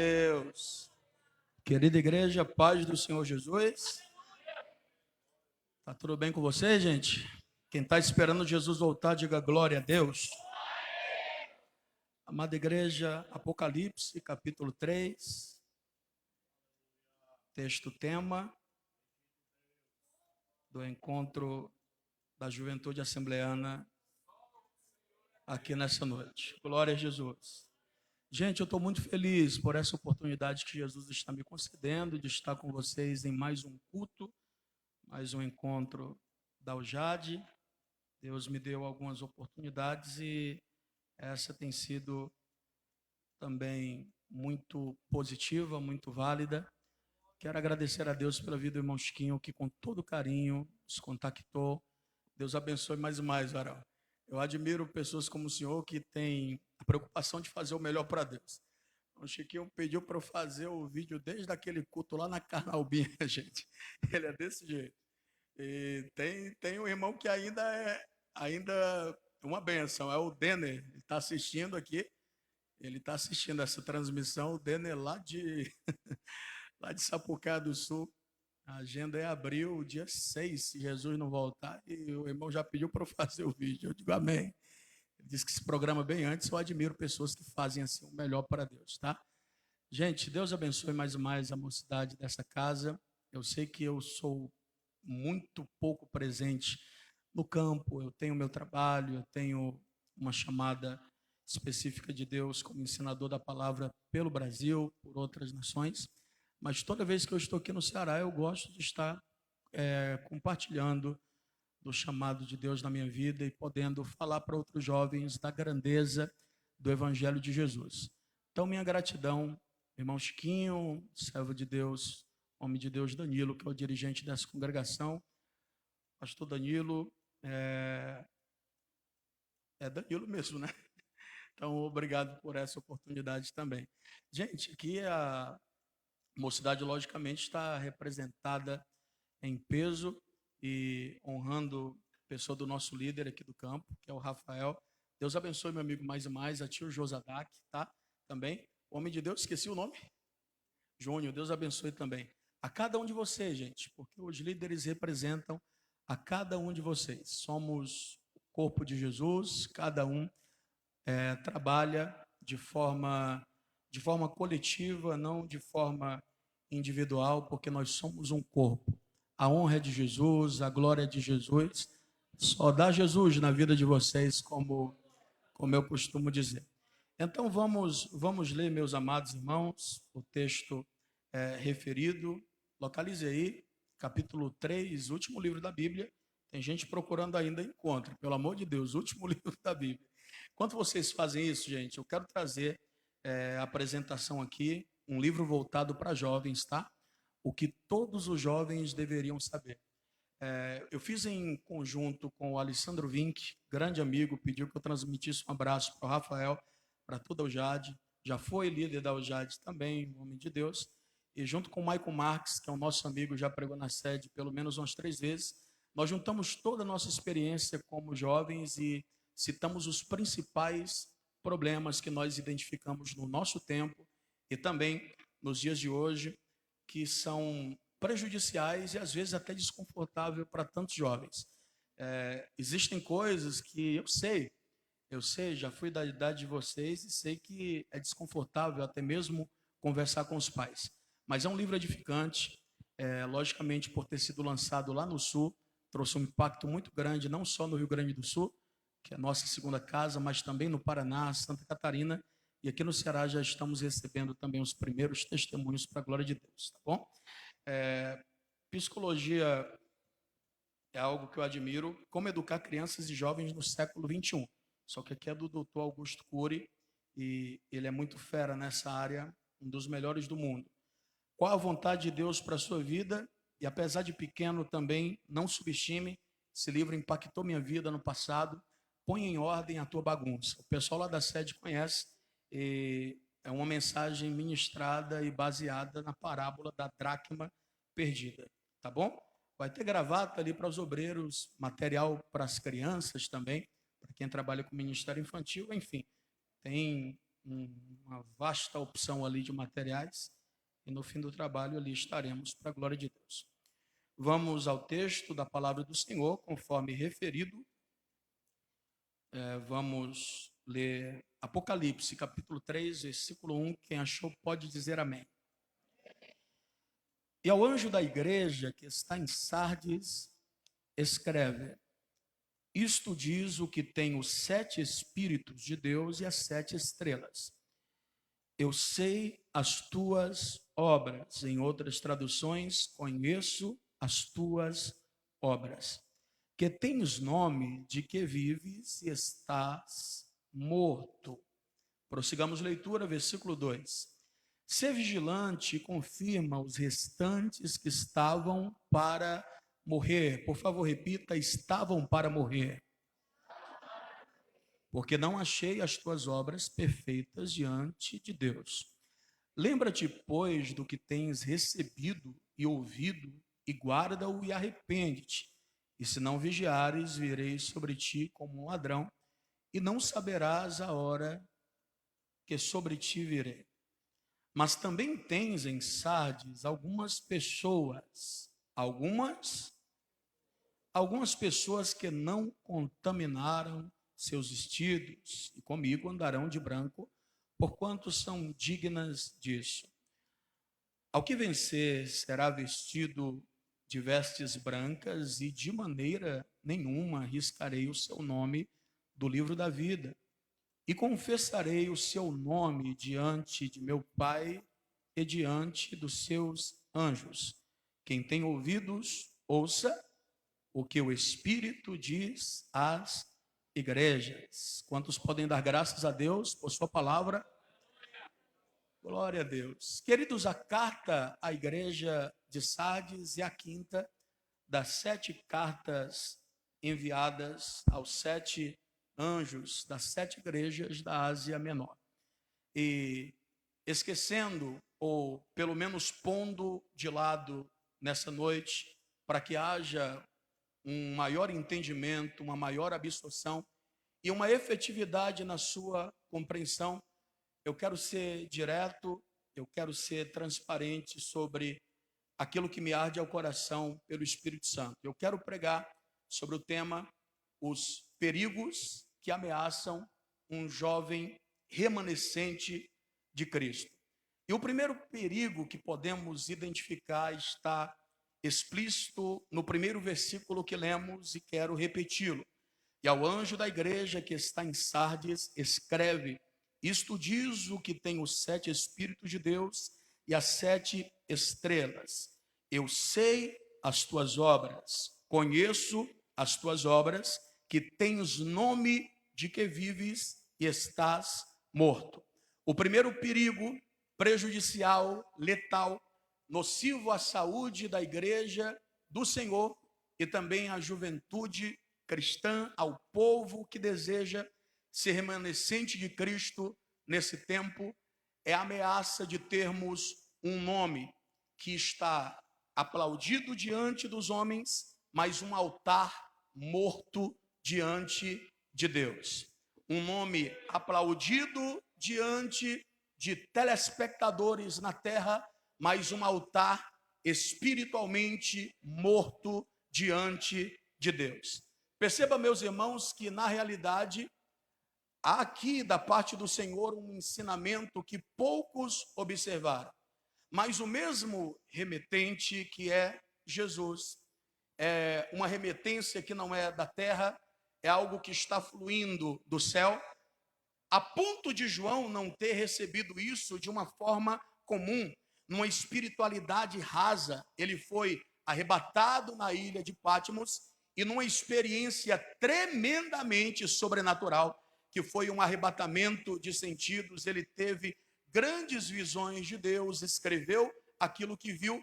Deus. Querida igreja, paz do Senhor Jesus. Tá tudo bem com você, gente? Quem está esperando Jesus voltar, diga glória a Deus. Amada igreja, Apocalipse, capítulo 3, texto tema do encontro da juventude assembleana aqui nessa noite. Glória a Jesus. Gente, eu estou muito feliz por essa oportunidade que Jesus está me concedendo de estar com vocês em mais um culto, mais um encontro da UJAD. Deus me deu algumas oportunidades e essa tem sido também muito positiva, muito válida. Quero agradecer a Deus pela vida do irmão Chiquinho, que com todo carinho nos contactou. Deus abençoe mais e mais, varão. Eu admiro pessoas como o senhor que têm a preocupação de fazer o melhor para Deus. O Chiquinho pediu para eu fazer o vídeo desde aquele culto lá na Carnaubinha, gente. Ele é desse jeito. E tem um irmão que ainda uma benção, é o Denner. Ele está assistindo aqui, ele está assistindo essa transmissão, o Denner lá de Sapucaí do Sul. A agenda é abril, dia 6, se Jesus não voltar, e o irmão já pediu para eu fazer o vídeo. Eu digo amém. Ele disse que se programa bem antes, eu admiro pessoas que fazem assim o melhor para Deus, tá? Gente, Deus abençoe mais e mais a mocidade dessa casa. Eu sei que eu sou muito pouco presente no campo, eu tenho meu trabalho, eu tenho uma chamada específica de Deus como ensinador da palavra pelo Brasil, por outras nações, mas toda vez que eu estou aqui no Ceará, eu gosto de estar compartilhando do chamado de Deus na minha vida e podendo falar para outros jovens da grandeza do Evangelho de Jesus. Então, minha gratidão, irmão Chiquinho, servo de Deus, homem de Deus Danilo, que é o dirigente dessa congregação. Pastor Danilo, é Danilo mesmo, né? Então, obrigado por essa oportunidade também. Gente, aqui a mocidade, logicamente, está representada em peso e honrando a pessoa do nosso líder aqui do campo, que é o Rafael. Deus abençoe, meu amigo, mais e mais. A tio Josadac, tá? Também. Homem de Deus, esqueci o nome. Júnior, Deus abençoe também. A cada um de vocês, gente, porque os líderes representam a cada um de vocês. Somos o corpo de Jesus, cada um trabalha de forma coletiva, não de forma individual, porque nós somos um corpo. A honra é de Jesus, a glória é de Jesus. Só dá Jesus na vida de vocês, como eu costumo dizer. Então vamos ler, meus amados irmãos, o texto referido. Localize aí, capítulo 3, último livro da Bíblia. Tem gente procurando ainda, encontra. Pelo amor de Deus, último livro da Bíblia. Enquanto vocês fazem isso, gente, eu quero trazer a apresentação aqui, um livro voltado para jovens, tá? O que todos os jovens deveriam saber. Eu fiz em conjunto com o Alessandro Vinck, grande amigo, pediu que eu transmitisse um abraço para o Rafael, para toda a UJAD, já foi líder da UJAD também, homem de Deus, e junto com o Michael Marques, que é o nosso amigo, já pregou na sede pelo menos umas 3 vezes, nós juntamos toda a nossa experiência como jovens e citamos os principais problemas que nós identificamos no nosso tempo e também nos dias de hoje, que são prejudiciais e às vezes até desconfortável para tantos jovens. Existem coisas que eu sei, já fui da idade de vocês e sei que é desconfortável até mesmo conversar com os pais. Mas é um livro edificante, logicamente por ter sido lançado lá no Sul, trouxe um impacto muito grande, não só no Rio Grande do Sul, que é a nossa segunda casa, mas também no Paraná, Santa Catarina, e aqui no Ceará já estamos recebendo também os primeiros testemunhos para a glória de Deus, tá bom? Psicologia é algo que eu admiro, como educar crianças e jovens no século XXI. Só que aqui é do Dr. Augusto Cury, e ele é muito fera nessa área, um dos melhores do mundo. Qual a vontade de Deus para a sua vida? E apesar de pequeno também, não subestime, esse livro impactou minha vida no passado, põe em ordem a tua bagunça. O pessoal lá da sede conhece, e é uma mensagem ministrada e baseada na parábola da dracma perdida, tá bom? Vai ter gravata ali para os obreiros, material para as crianças também, para quem trabalha com ministério infantil, enfim, tem uma vasta opção ali de materiais e no fim do trabalho ali estaremos para a glória de Deus. Vamos ao texto da palavra do Senhor, conforme referido. Vamos ler Apocalipse, capítulo 3, versículo 1. Quem achou pode dizer amém. E ao anjo da igreja que está em Sardes, escreve: isto diz o que tem os 7 Espíritos de Deus e as 7 estrelas. Eu sei as tuas obras. Em outras traduções, conheço as tuas obras. Que tens nome de que vives e estás morto. Prossigamos leitura, versículo 2. Sê vigilante e confirma os restantes que estavam para morrer. Por favor, repita: estavam para morrer. Porque não achei as tuas obras perfeitas diante de Deus. Lembra-te, pois, do que tens recebido e ouvido, e guarda-o e arrepende-te. E se não vigiares, virei sobre ti como um ladrão, e não saberás a hora que sobre ti virei. Mas também tens em Sardes algumas pessoas que não contaminaram seus vestidos, e comigo andarão de branco, porquanto são dignas disso. Ao que vencer será vestido de vestes brancas, e de maneira nenhuma riscarei o seu nome do livro da vida. E confessarei o seu nome diante de meu Pai e diante dos seus anjos. Quem tem ouvidos, ouça o que o Espírito diz às igrejas. Quantos podem dar graças a Deus por sua palavra? Glória a Deus. Queridos, a carta à igreja de Sardes é a quinta das 7 cartas enviadas aos 7 anjos das 7 igrejas da Ásia Menor. E esquecendo, ou pelo menos pondo de lado nessa noite, para que haja um maior entendimento, uma maior absorção e uma efetividade na sua compreensão, eu quero ser direto, eu quero ser transparente sobre aquilo que me arde ao coração pelo Espírito Santo. Eu quero pregar sobre o tema: os perigos que ameaçam um jovem remanescente de Cristo. E o primeiro perigo que podemos identificar está explícito no primeiro versículo que lemos, e quero repeti-lo. E ao anjo da igreja que está em Sardes, escreve: isto diz o que tem os 7 Espíritos de Deus e as 7 estrelas. Eu sei as tuas obras, conheço as tuas obras, que tens nome de que vives e estás morto. O primeiro perigo prejudicial, letal, nocivo à saúde da igreja do Senhor e também à juventude cristã, ao povo que deseja ser remanescente de Cristo nesse tempo, é a ameaça de termos um nome que está aplaudido diante dos homens, mas um altar morto diante de Deus. Um nome aplaudido diante de telespectadores na terra, mas um altar espiritualmente morto diante de Deus. Perceba, meus irmãos, que na realidade há aqui da parte do Senhor um ensinamento que poucos observaram. Mas o mesmo remetente, que é Jesus, é uma remetência que não é da terra, é algo que está fluindo do céu, a ponto de João não ter recebido isso de uma forma comum, numa espiritualidade rasa. Ele foi arrebatado na ilha de Patmos e numa experiência tremendamente sobrenatural, que foi um arrebatamento de sentidos. Ele teve grandes visões de Deus, escreveu aquilo que viu,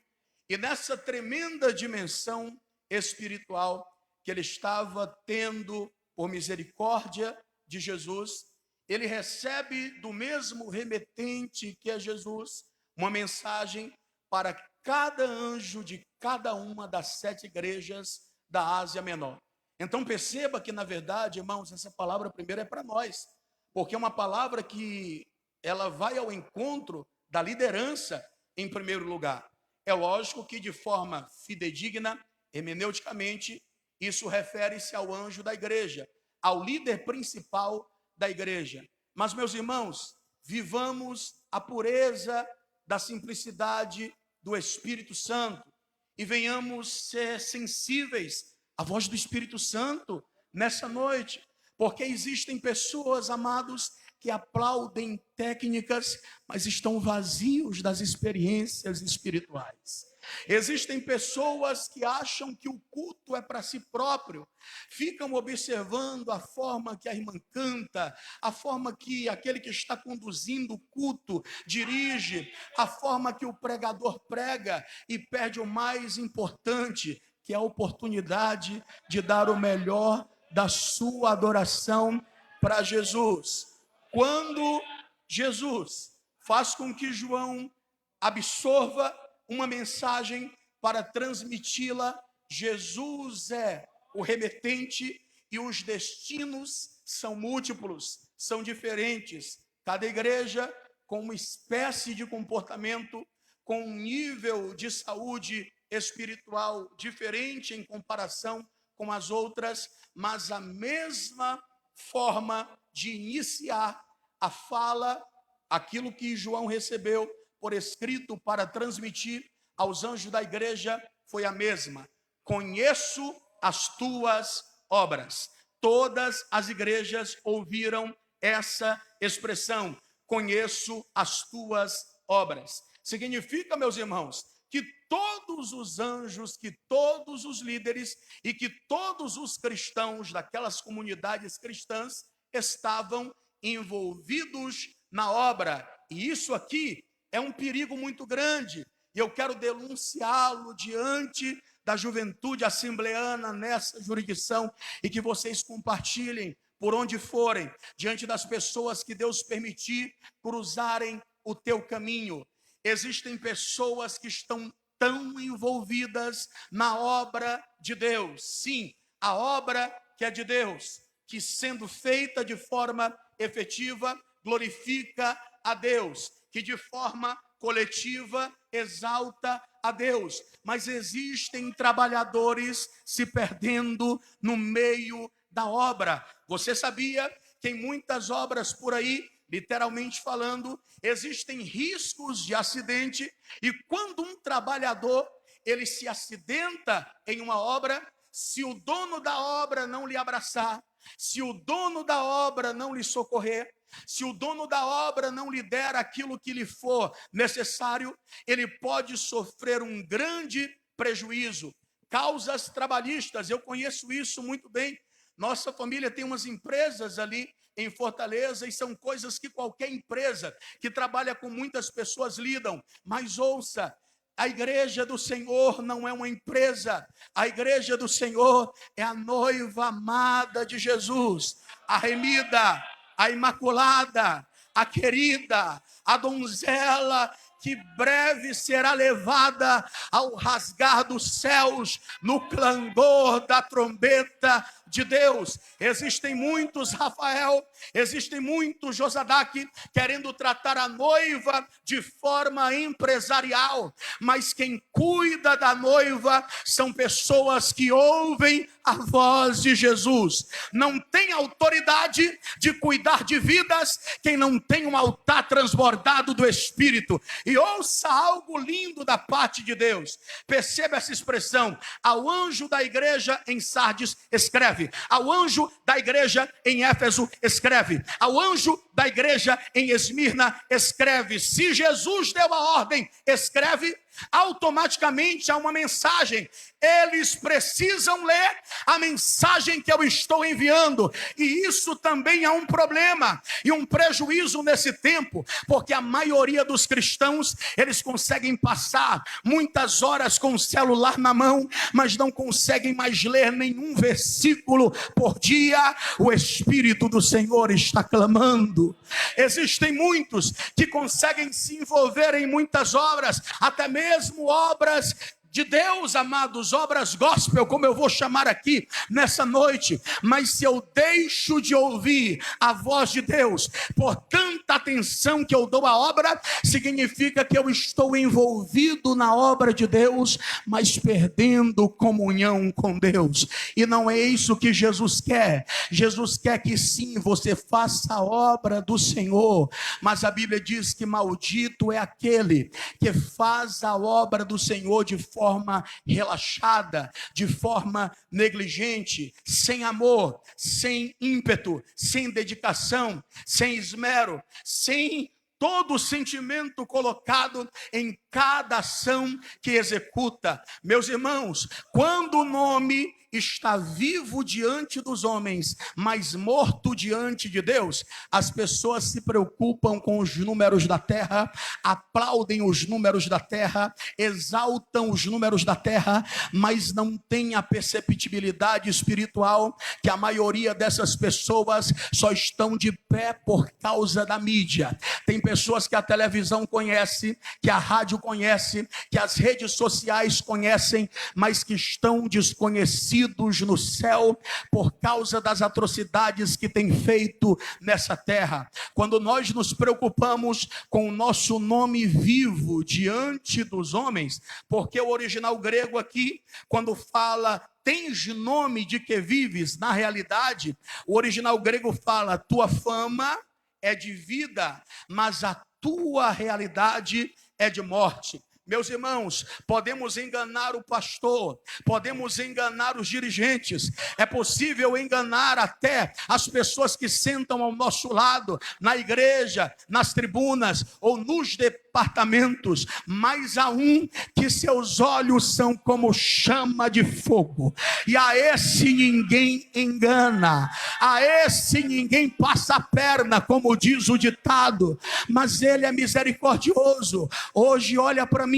e nessa tremenda dimensão espiritual que ele estava tendo por misericórdia de Jesus, ele recebe do mesmo remetente que é Jesus uma mensagem para cada anjo de cada uma das 7 igrejas da Ásia Menor. Então perceba que, na verdade, irmãos, essa palavra primeiro é para nós, porque é uma palavra que ela vai ao encontro da liderança em primeiro lugar. É lógico que de forma fidedigna, hermeneuticamente, isso refere-se ao anjo da igreja, ao líder principal da igreja. Mas, meus irmãos, vivamos a pureza da simplicidade do Espírito Santo e venhamos ser sensíveis à voz do Espírito Santo nessa noite, porque existem pessoas, amados, que aplaudem técnicas, mas estão vazios das experiências espirituais. Existem pessoas que acham que o culto é para si próprio, ficam observando a forma que a irmã canta, a forma que aquele que está conduzindo o culto dirige, a forma que o pregador prega e perde o mais importante, que é a oportunidade de dar o melhor da sua adoração para Jesus. Quando Jesus faz com que João absorva uma mensagem para transmiti-la, Jesus é o remetente e os destinos são múltiplos, são diferentes. Cada igreja com uma espécie de comportamento, com um nível de saúde espiritual diferente em comparação com as outras, mas a mesma forma de iniciar a fala, aquilo que João recebeu por escrito para transmitir aos anjos da igreja foi a mesma: conheço as tuas obras. Todas as igrejas ouviram essa expressão: conheço as tuas obras. Significa, meus irmãos, que todos os anjos, que todos os líderes e que todos os cristãos daquelas comunidades cristãs estavam envolvidos na obra. E isso aqui é um perigo muito grande, e eu quero denunciá-lo diante da juventude assembleana nessa jurisdição, e que vocês compartilhem por onde forem, diante das pessoas que Deus permitir cruzarem o teu caminho. Existem pessoas que estão tão envolvidas na obra de Deus, sim, a obra que é de Deus, que sendo feita de forma efetiva, glorifica a Deus, que de forma coletiva exalta a Deus, mas existem trabalhadores se perdendo no meio da obra. Você sabia que em muitas obras por aí, literalmente falando, existem riscos de acidente, e quando um trabalhador ele se acidenta em uma obra, se o dono da obra não lhe abraçar, se o dono da obra não lhe socorrer, se o dono da obra não lhe der aquilo que lhe for necessário, ele pode sofrer um grande prejuízo. Causas trabalhistas, eu conheço isso muito bem. Nossa família tem umas empresas ali em Fortaleza, e são coisas que qualquer empresa que trabalha com muitas pessoas lidam. Mas ouça, a igreja do Senhor não é uma empresa. A igreja do Senhor é a noiva amada de Jesus, a remida, a imaculada, a querida, a donzela que breve será levada ao rasgar dos céus, no clangor da trombeta de Deus. Existem muitos Rafael, existem muitos Josadaque querendo tratar a noiva de forma empresarial, mas quem cuida da noiva são pessoas que ouvem a voz de Jesus. Não tem autoridade de cuidar de vidas quem não tem um altar transbordado do Espírito. E ouça algo lindo da parte de Deus. Perceba essa expressão: ao anjo da igreja em Sardes escreve, ao anjo da igreja em Éfeso escreve, ao anjo da igreja em Esmirna escreve. Se Jesus deu a ordem, escreve, automaticamente há uma mensagem. Eles precisam ler a mensagem que eu estou enviando, e isso também é um problema e um prejuízo nesse tempo, porque a maioria dos cristãos, eles conseguem passar muitas horas com o celular na mão, mas não conseguem mais ler nenhum versículo por dia. O Espírito do Senhor está clamando. Existem muitos que conseguem se envolver em muitas obras, até mesmo obras de Deus, amados, obras gospel, como eu vou chamar aqui nessa noite. Mas se eu deixo de ouvir a voz de Deus, por tanta atenção que eu dou à obra, significa que eu estou envolvido na obra de Deus, mas perdendo comunhão com Deus. E não é isso que Jesus quer. Jesus quer que sim, você faça a obra do Senhor, mas a Bíblia diz que maldito é aquele que faz a obra do Senhor de forma relaxada, de forma negligente, sem amor, sem ímpeto, sem dedicação, sem esmero, sem todo o sentimento colocado em cada ação que executa. Meus irmãos, quando o nome está vivo diante dos homens, mas morto diante de Deus, as pessoas se preocupam com os números da terra, aplaudem os números da terra, exaltam os números da terra, mas não tem a perceptibilidade espiritual que a maioria dessas pessoas só estão de pé por causa da mídia. Tem pessoas que a televisão conhece, que a rádio conhece, que as redes sociais conhecem, mas que estão desconhecidos no céu por causa das atrocidades que tem feito nessa terra. Quando nós nos preocupamos com o nosso nome vivo diante dos homens, porque o original grego aqui, quando fala tens nome de que vives, na realidade, o original grego fala tua fama é de vida, mas a tua realidade é de morte. Meus irmãos, podemos enganar o pastor, podemos enganar os dirigentes, é possível enganar até as pessoas que sentam ao nosso lado, na igreja, nas tribunas ou nos departamentos, mas há um que seus olhos são como chama de fogo, e a esse ninguém engana, a esse ninguém passa a perna, como diz o ditado, mas ele é misericordioso. Hoje olha para mim,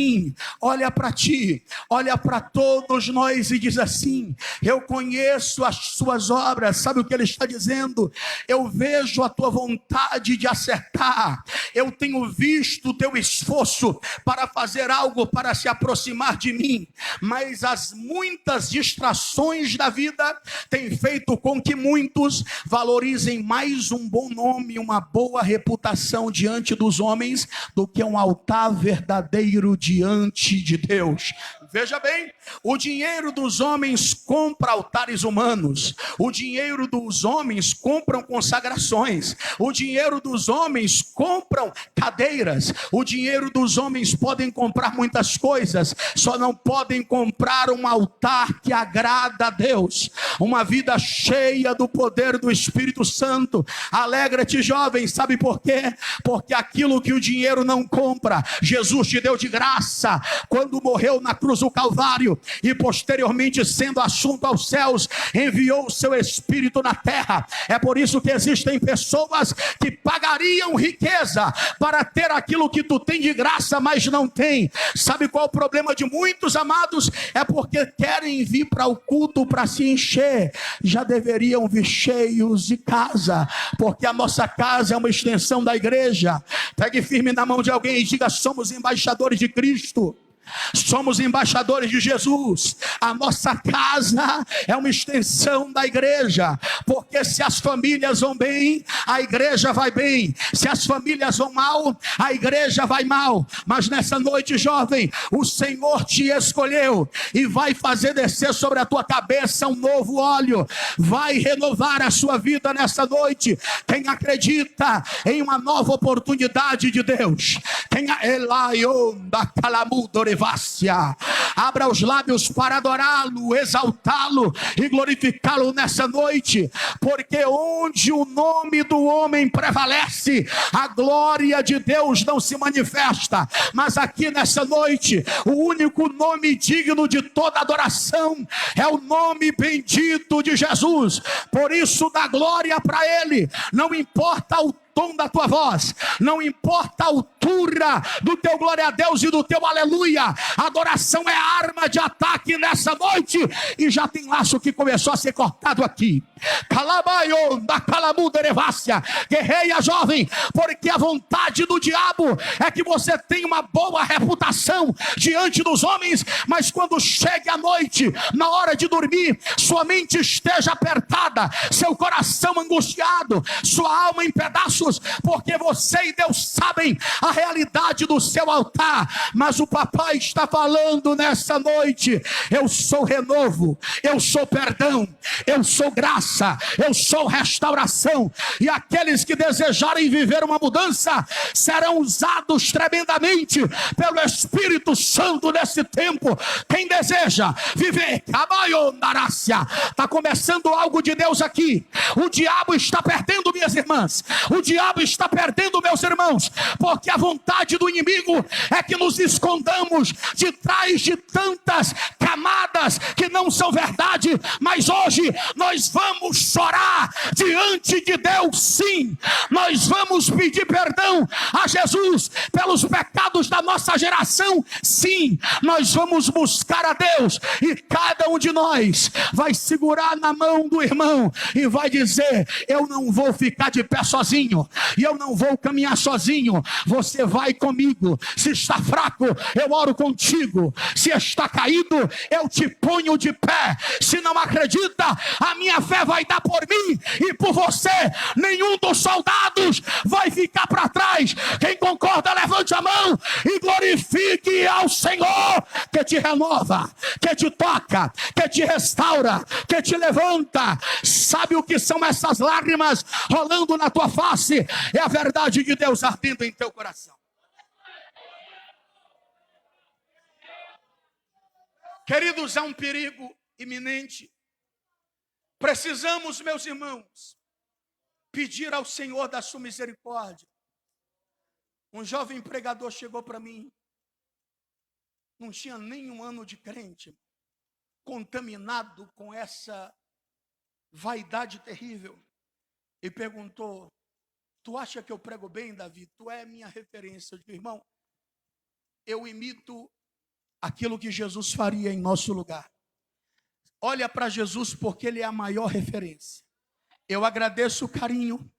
olha para ti, olha para todos nós e diz assim: eu conheço as suas obras. Sabe o que ele está dizendo? Eu vejo a tua vontade de acertar, eu tenho visto o teu esforço para fazer algo para se aproximar de mim, mas as muitas distrações da vida têm feito com que muitos valorizem mais um bom nome, uma boa reputação diante dos homens, do que um altar verdadeiro diante de Deus. Veja bem, o dinheiro dos homens compra altares humanos, o dinheiro dos homens compram consagrações, o dinheiro dos homens compram cadeiras, o dinheiro dos homens podem comprar muitas coisas, só não podem comprar um altar que agrada a Deus, uma vida cheia do poder do Espírito Santo. Alegra-te, jovem, sabe por quê? Porque aquilo que o dinheiro não compra, Jesus te deu de graça, quando morreu na cruz do Calvário, e posteriormente sendo assunto aos céus, enviou o seu Espírito na terra. É por isso que existem pessoas que pagariam riqueza para ter aquilo que tu tem de graça, mas não tem. Sabe qual é o problema de muitos, amados? É porque querem vir para o culto para se encher, já deveriam vir cheios de casa, porque a nossa casa é uma extensão da igreja. Pegue firme na mão de alguém e diga: somos embaixadores de Cristo, somos embaixadores de Jesus. A nossa casa é uma extensão da igreja, porque se as famílias vão bem, a igreja vai bem. Se as famílias vão mal, a igreja vai mal. Mas nessa noite, jovem, o Senhor te escolheu e vai fazer descer sobre a tua cabeça um novo óleo, vai renovar a sua vida nessa noite. Quem acredita em uma nova oportunidade de Deus, quem da calamudore, abra os lábios para adorá-lo, exaltá-lo e glorificá-lo nessa noite, porque onde o nome do homem prevalece, a glória de Deus não se manifesta. Mas aqui nessa noite, o único nome digno de toda adoração é o nome bendito de Jesus. Por isso dá glória para ele, não importa o tom da tua voz, não importa a altura do teu glória a Deus e do teu aleluia. A adoração é a arma de ataque nessa noite, e já tem laço que começou a ser cortado aqui. Calabaio da calamuderevácia. Guerreia, jovem, porque a vontade do diabo é que você tenha uma boa reputação diante dos homens, mas quando chegue a noite, na hora de dormir, sua mente esteja apertada, seu coração angustiado, sua alma em pedaços, porque você e Deus sabem a realidade do seu altar. Mas o papai está falando nessa noite: eu sou renovo, eu sou perdão, eu sou graça, eu sou restauração. E aqueles que desejarem viver uma mudança serão usados tremendamente pelo Espírito Santo nesse tempo. Quem deseja viver, está começando algo de Deus aqui. O diabo está perdendo, minhas irmãs, o diabo está perdendo, meus irmãos, porque a vontade do inimigo é que nos escondamos de trás de tantas camadas que não são verdade. Mas hoje nós vamos chorar diante de Deus, sim. Nós vamos pedir perdão a Jesus pelos pecados da nossa geração, sim. Nós vamos buscar a Deus, e cada um de nós vai segurar na mão do irmão e vai dizer: eu não vou ficar de pé sozinho, e eu não vou caminhar sozinho. Você vai comigo. Se está fraco, eu oro contigo. Se está caído, eu te ponho de pé. Se não acredita, a minha fé vai dar por mim e por você. Nenhum dos soldados vai ficar para trás. Quem concorda, levante a mão e glorifique ao Senhor, que te renova, que te toca, que te restaura, que te levanta. Sabe o que são essas lágrimas rolando na tua face? É a verdade de Deus ardendo em teu coração. Queridos, há um perigo iminente. Precisamos, meus irmãos, pedir ao Senhor da sua misericórdia. Um jovem pregador chegou para mim, não tinha nem um ano de crente, contaminado com essa vaidade terrível, e perguntou: tu acha que eu prego bem, Davi? Tu é minha referência. Eu digo: irmão, eu imito aquilo que Jesus faria em nosso lugar. Olha para Jesus, porque Ele é a maior referência. Eu agradeço o carinho,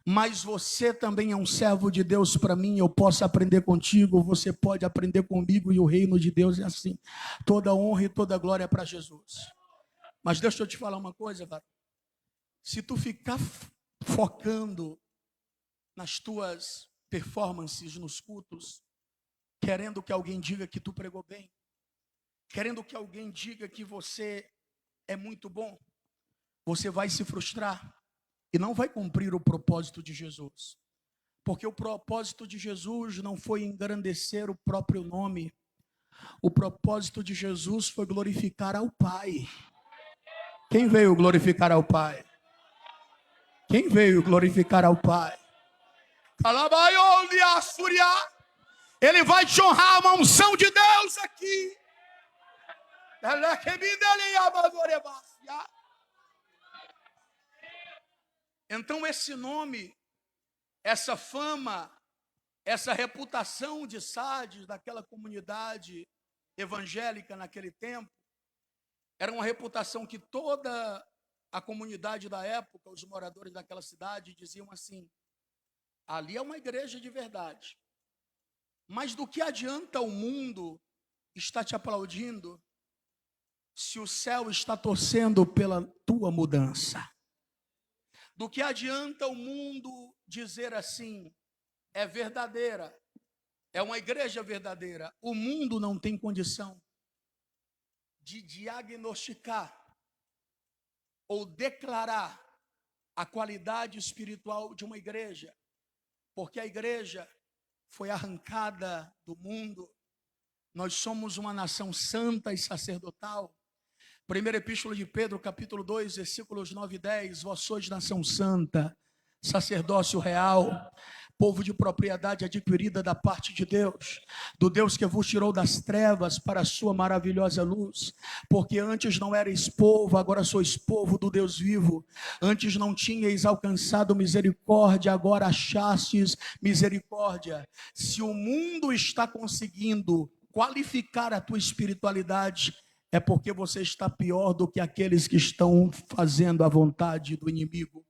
mas você também é um servo de Deus para mim. Eu posso aprender contigo, você pode aprender comigo, e o reino de Deus é assim. Toda honra e toda glória é para Jesus. Mas deixa eu te falar uma coisa, varão. Se tu ficar focando nas tuas performances nos cultos, querendo que alguém diga que tu pregou bem, querendo que alguém diga que você é muito bom, você vai se frustrar e não vai cumprir o propósito de Jesus. Porque o propósito de Jesus não foi engrandecer o próprio nome. O propósito de Jesus foi glorificar ao Pai. Quem veio glorificar ao Pai? Quem veio glorificar ao Pai? Ele vai te honrar, uma unção de Deus aqui. Então esse nome, essa fama, essa reputação de Sardes, daquela comunidade evangélica naquele tempo, era uma reputação que toda a comunidade da época, os moradores daquela cidade, diziam assim: ali é uma igreja de verdade. Mas do que adianta o mundo estar te aplaudindo se o céu está torcendo pela tua mudança? Do que adianta o mundo dizer assim: é verdadeira, é uma igreja verdadeira? O mundo não tem condição de diagnosticar ou declarar a qualidade espiritual de uma igreja, porque a igreja foi arrancada do mundo. Nós somos uma nação santa e sacerdotal. Primeira Epístola de Pedro, capítulo 2, versículos 9 e 10. Vós sois nação santa, sacerdócio real, povo de propriedade adquirida da parte de Deus, do Deus que vos tirou das trevas para a sua maravilhosa luz. Porque antes não erais povo, agora sois povo do Deus vivo. Antes não tinhais alcançado misericórdia, agora achastes misericórdia. Se o mundo está conseguindo qualificar a tua espiritualidade, é porque você está pior do que aqueles que estão fazendo a vontade do inimigo.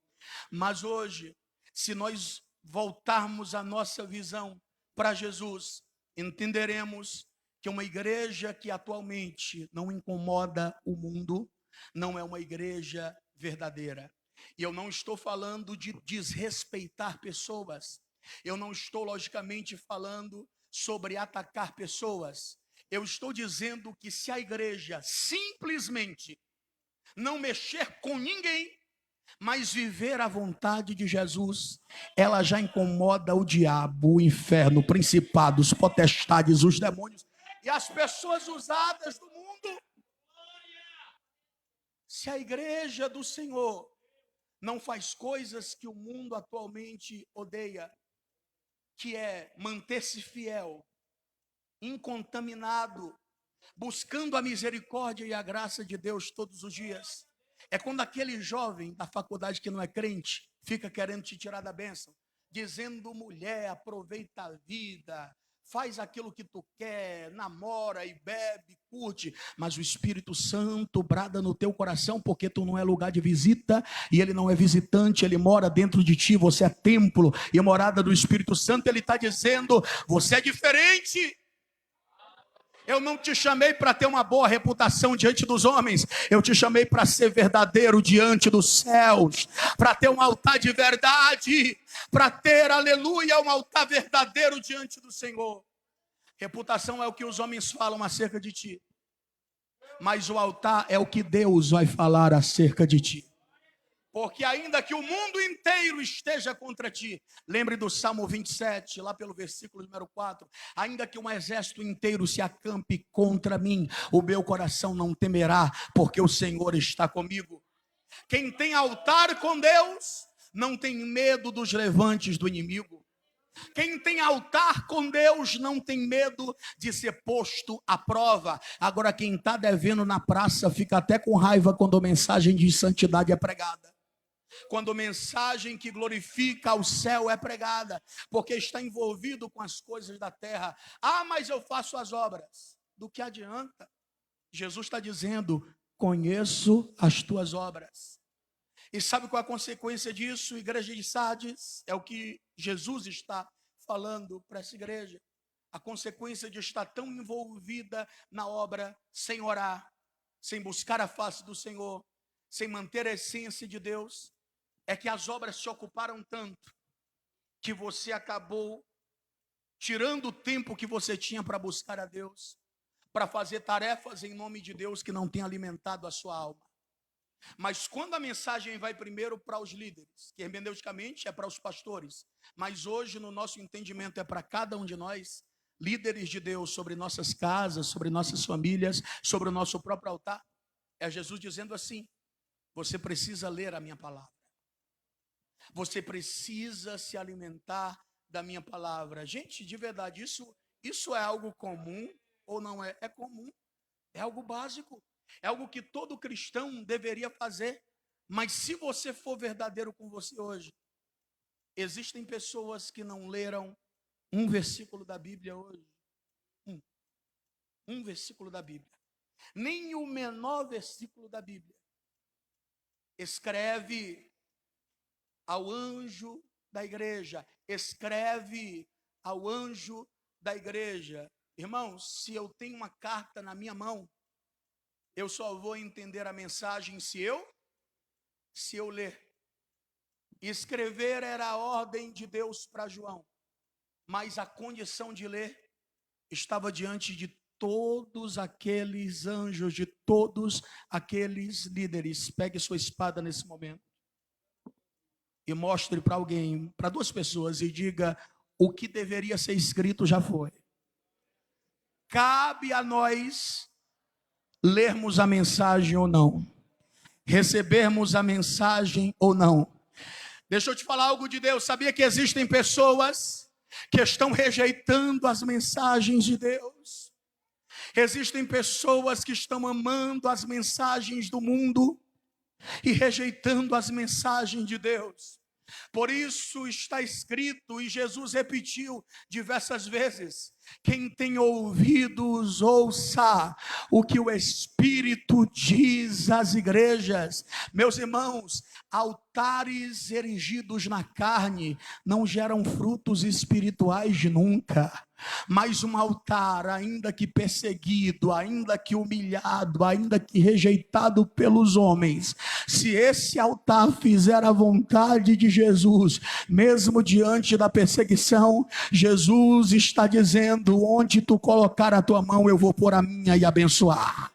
Mas hoje, se nós voltarmos a nossa visão para Jesus, entenderemos que uma igreja que atualmente não incomoda o mundo, não é uma igreja verdadeira. E eu não estou falando de desrespeitar pessoas, eu não estou logicamente falando sobre atacar pessoas. Eu estou dizendo que se a igreja simplesmente não mexer com ninguém, mas viver a vontade de Jesus, ela já incomoda o diabo, o inferno, principados, potestades, os demônios e as pessoas usadas do mundo. Se a igreja do Senhor não faz coisas que o mundo atualmente odeia, que é manter-se fiel, incontaminado, buscando a misericórdia e a graça de Deus todos os dias. É quando aquele jovem da faculdade que não é crente fica querendo te tirar da bênção, dizendo: mulher, aproveita a vida, faz aquilo que tu quer, namora e bebe, curte, mas o Espírito Santo brada no teu coração, porque tu não é lugar de visita, e ele não é visitante, ele mora dentro de ti, você é templo e morada do Espírito Santo. Ele está dizendo: você é diferente. Eu não te chamei para ter uma boa reputação diante dos homens, eu te chamei para ser verdadeiro diante dos céus, para ter um altar de verdade, para ter, aleluia, um altar verdadeiro diante do Senhor. Reputação é o que os homens falam acerca de ti, mas o altar é o que Deus vai falar acerca de ti. Porque ainda que o mundo inteiro esteja contra ti, lembre do Salmo 27, lá pelo versículo número 4, ainda que um exército inteiro se acampe contra mim, o meu coração não temerá, porque o Senhor está comigo. Quem tem altar com Deus, não tem medo dos levantes do inimigo. Quem tem altar com Deus não tem medo de ser posto à prova. Agora, quem está devendo na praça fica até com raiva quando a mensagem de santidade é pregada, quando a mensagem que glorifica o céu é pregada, porque está envolvido com as coisas da terra. Ah, mas eu faço as obras. Do que adianta? Jesus está dizendo: conheço as tuas obras. E sabe qual é a consequência disso, igreja de Sardes? É o que Jesus está falando para essa igreja. A consequência de estar tão envolvida na obra, sem orar, sem buscar a face do Senhor, sem manter a essência de Deus, é que as obras te ocuparam tanto, que você acabou tirando o tempo que você tinha para buscar a Deus, para fazer tarefas em nome de Deus que não tem alimentado a sua alma. Mas quando a mensagem vai primeiro para os líderes, que hermeneuticamente é para os pastores, mas hoje no nosso entendimento é para cada um de nós, líderes de Deus, sobre nossas casas, sobre nossas famílias, sobre o nosso próprio altar, é Jesus dizendo assim: você precisa ler a minha palavra. Você precisa se alimentar da minha palavra. Gente, de verdade, isso é algo comum ou não é? É comum, é algo básico, é algo que todo cristão deveria fazer. Mas se você for verdadeiro com você hoje, existem pessoas que não leram um versículo da Bíblia hoje. Um versículo da Bíblia. Nem o menor versículo da Bíblia. Escreve ao anjo da igreja, escreve ao anjo da igreja. Irmãos, se eu tenho uma carta na minha mão, eu só vou entender a mensagem se eu ler. Escrever era a ordem de Deus para João, mas a condição de ler estava diante de todos aqueles anjos, de todos aqueles líderes. Pegue sua espada nesse momento e mostre para alguém, para duas pessoas, e diga: o que deveria ser escrito já foi. Cabe a nós lermos a mensagem ou não, recebermos a mensagem ou não. Deixa eu te falar algo de Deus. Sabia que existem pessoas que estão rejeitando as mensagens de Deus? Existem pessoas que estão amando as mensagens do mundo e rejeitando as mensagens de Deus. Por isso está escrito, e Jesus repetiu diversas vezes, Quem tem ouvidos, ouça o que o Espírito diz às igrejas. Meus irmãos, altares erigidos na carne não geram frutos espirituais nunca. Mas um altar, ainda que perseguido, ainda que humilhado, ainda que rejeitado pelos homens, se esse altar fizer a vontade de Jesus, mesmo diante da perseguição, Jesus está dizendo: onde tu colocar a tua mão, eu vou pôr a minha e abençoar.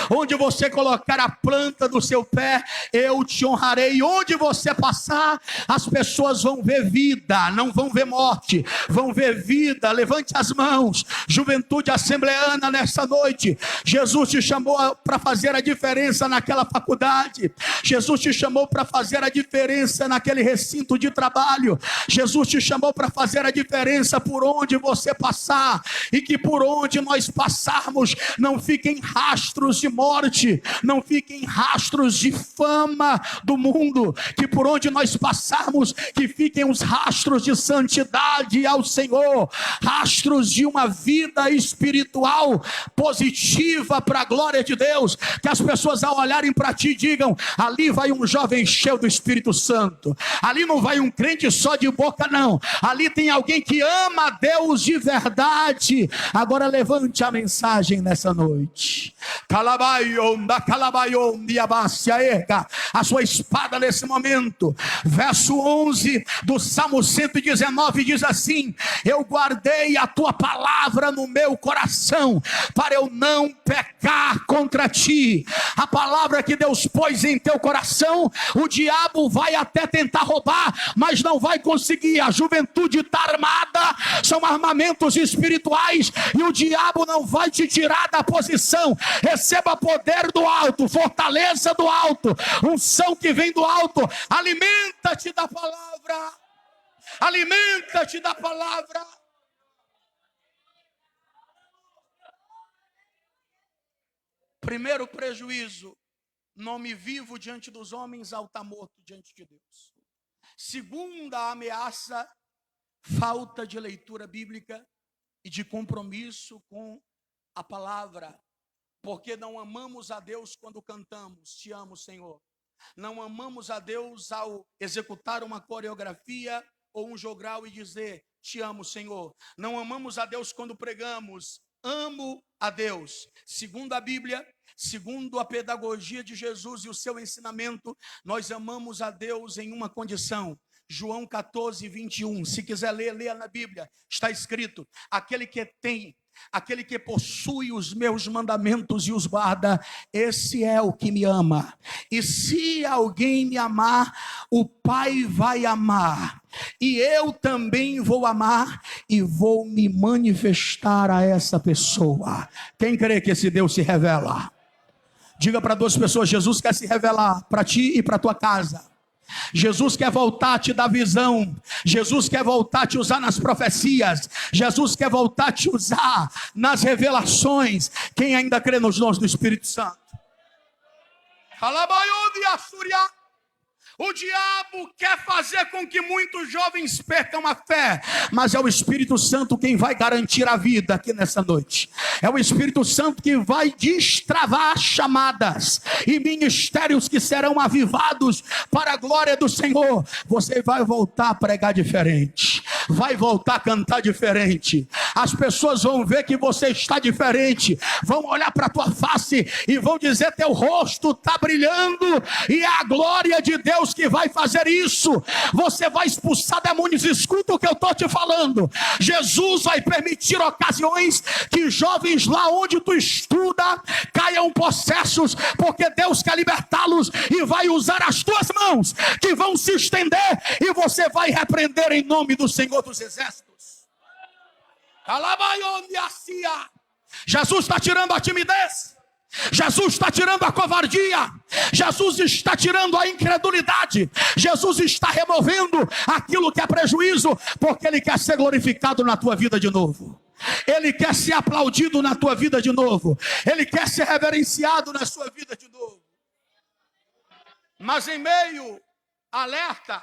Onde você colocar a planta do seu pé, eu te honrarei. Onde você passar, as pessoas vão ver vida, não vão ver morte, vão ver vida. Levante as mãos, juventude assembleana, nessa noite. Jesus te chamou para fazer a diferença naquela faculdade. Jesus te chamou para fazer a diferença naquele recinto de trabalho. Jesus te chamou para fazer a diferença por onde você passar, e que por onde nós passarmos não fiquem rastros de morte, não fiquem rastros de fama do mundo, que por onde nós passarmos, que fiquem os rastros de santidade ao Senhor, rastros de uma vida espiritual positiva para a glória de Deus, que as pessoas ao olharem para ti digam: ali vai um jovem cheio do Espírito Santo, ali não vai um crente só de boca não, ali tem alguém que ama a Deus de verdade. Agora levante a mensagem nessa noite. Erga a sua espada nesse momento. Verso 11 do Salmo 119 diz assim: eu guardei a tua palavra no meu coração, para eu não pecar contra ti. A palavra que Deus pôs em teu coração, o diabo vai até tentar roubar, mas não vai conseguir. A juventude está armada, são armamentos espirituais, e o diabo não vai te tirar da posição. Receba poder do alto, fortaleza do alto, unção que vem do alto. Alimenta-te da palavra, alimenta-te da palavra. Primeiro prejuízo: nome vivo diante dos homens, altar morto diante de Deus. Segunda ameaça: falta de leitura bíblica e de compromisso com a palavra, porque não amamos a Deus quando cantamos te amo, Senhor. Não amamos a Deus ao executar uma coreografia ou um jogral e dizer te amo, Senhor. Não amamos a Deus quando pregamos amo a Deus. Segundo a Bíblia, segundo a pedagogia de Jesus e o seu ensinamento, nós amamos a Deus em uma condição. João 14, 21, se quiser ler, leia na Bíblia, está escrito: aquele que possui os meus mandamentos e os guarda, esse é o que me ama. E se alguém me amar, o Pai vai amar, e eu também vou amar, e vou me manifestar a essa pessoa. Quem crê que esse Deus se revela? Diga para duas pessoas: Jesus quer se revelar para ti e para tua casa. Jesus quer voltar a te dar visão. Jesus quer voltar a te usar nas profecias. Jesus quer voltar a te usar nas revelações. Quem ainda crê nos dons do Espírito Santo? O diabo quer fazer com que muitos jovens percam a fé, mas é o Espírito Santo quem vai garantir a vida aqui nessa noite. É o Espírito Santo que vai destravar chamadas e ministérios que serão avivados para a glória do Senhor. Você vai voltar a pregar diferente, vai voltar a cantar diferente. As pessoas vão ver que você está diferente, vão olhar para a tua face e vão dizer: teu rosto está brilhando, e é a glória de Deus que vai fazer isso. Você vai expulsar demônios. Escuta o que eu estou te falando. Jesus vai permitir ocasiões que jovens lá onde tu estuda caiam possessos, porque Deus quer libertá-los e vai usar as tuas mãos que vão se estender, e você vai repreender em nome do Senhor dos Exércitos. Jesus está tirando a timidez, Jesus está tirando a covardia, Jesus está tirando a incredulidade, Jesus está removendo aquilo que é prejuízo, porque Ele quer ser glorificado na tua vida de novo. Ele quer ser aplaudido na tua vida de novo. Ele quer ser reverenciado na sua vida de novo. Mas em meio alerta,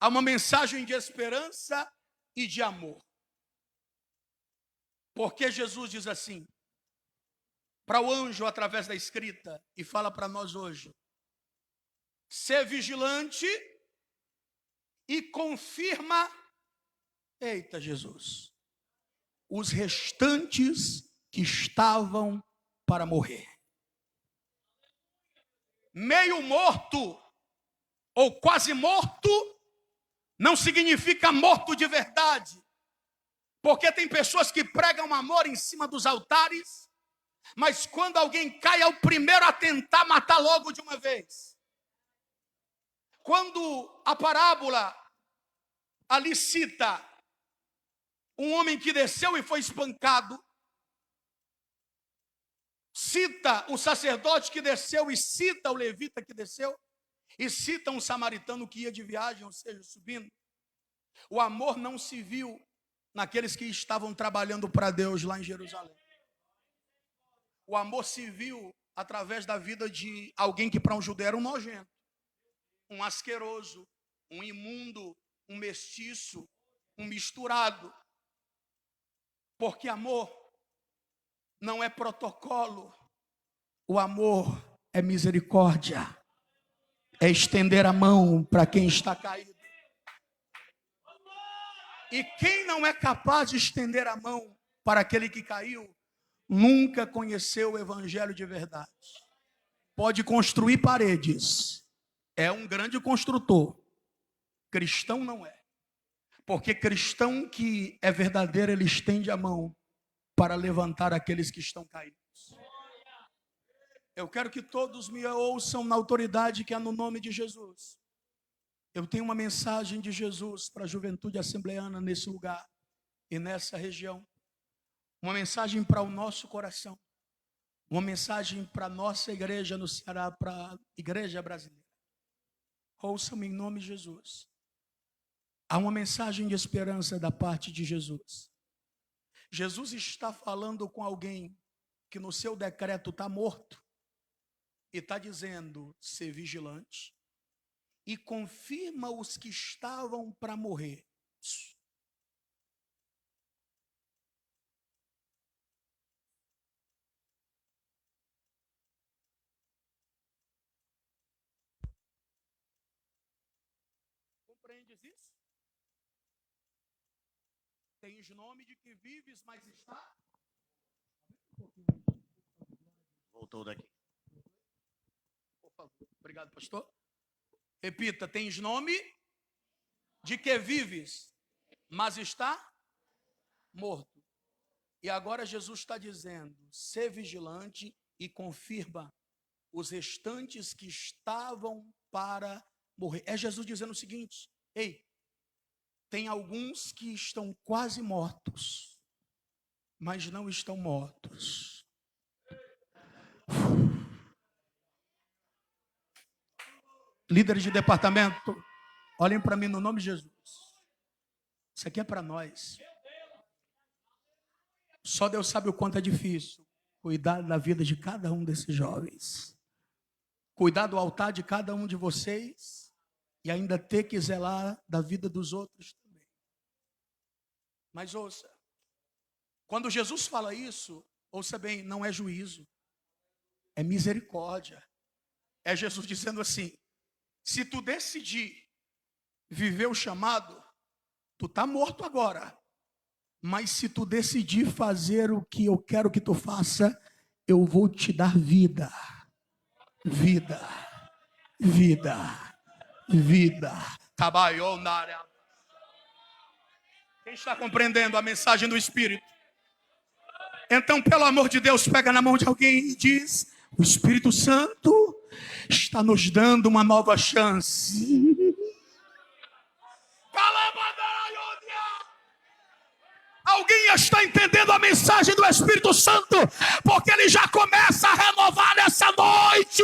há uma mensagem de esperança e de amor. Porque Jesus diz assim, para o anjo através da escrita, e fala para nós hoje: ser vigilante e confirma, eita Jesus, os restantes que estavam para morrer. Meio morto ou quase morto não significa morto de verdade. Porque tem pessoas que pregam amor em cima dos altares, mas quando alguém cai é o primeiro a tentar matar logo de uma vez. Quando a parábola ali cita um homem que desceu e foi espancado, cita o sacerdote que desceu e cita o levita que desceu, e cita um samaritano que ia de viagem, ou seja, subindo. O amor não se viu naqueles que estavam trabalhando para Deus lá em Jerusalém. O amor se viu através da vida de alguém que para um judeu era um nojento, um asqueroso, um imundo, um mestiço, um misturado. Porque amor não é protocolo, o amor é misericórdia, é estender a mão para quem está caído. E quem não é capaz de estender a mão para aquele que caiu, nunca conheceu o evangelho de verdade. Pode construir paredes, é um grande construtor, cristão não é. Porque cristão que é verdadeiro, ele estende a mão para levantar aqueles que estão caídos. Eu quero que todos me ouçam na autoridade que é no nome de Jesus. Eu tenho uma mensagem de Jesus para a juventude assembleana nesse lugar e nessa região. Uma mensagem para o nosso coração. Uma mensagem para a nossa igreja no Ceará, para a igreja brasileira. Ouçam-me em nome de Jesus. Há uma mensagem de esperança da parte de Jesus. Jesus está falando com alguém que no seu decreto está morto. E está dizendo, ser vigilante. E confirma os que estavam para morrer. Compreendes isso? Tens nome de que vives, mas está... Voltou daqui. Por favor. Obrigado, pastor. Repita, tens nome de que vives, mas está morto. E agora Jesus está dizendo, ser vigilante e confirma os restantes que estavam para morrer. É Jesus dizendo o seguinte, ei, tem alguns que estão quase mortos, mas não estão mortos. Líderes de departamento, olhem para mim no nome de Jesus. Isso aqui é para nós. Só Deus sabe o quanto é difícil cuidar da vida de cada um desses jovens. Cuidar do altar de cada um de vocês e ainda ter que zelar da vida dos outros também. Mas ouça, quando Jesus fala isso, ouça bem, não é juízo, é misericórdia. É Jesus dizendo assim, se tu decidir viver o chamado, tu tá morto agora. Mas se tu decidir fazer o que eu quero que tu faça, eu vou te dar vida. Vida. Vida. Vida. Quem está compreendendo a mensagem do Espírito? Então, pelo amor de Deus, pega na mão de alguém e diz, o Espírito Santo está nos dando uma nova chance. Alguém está entendendo a mensagem do Espírito Santo, porque ele já começa a renovar nessa noite.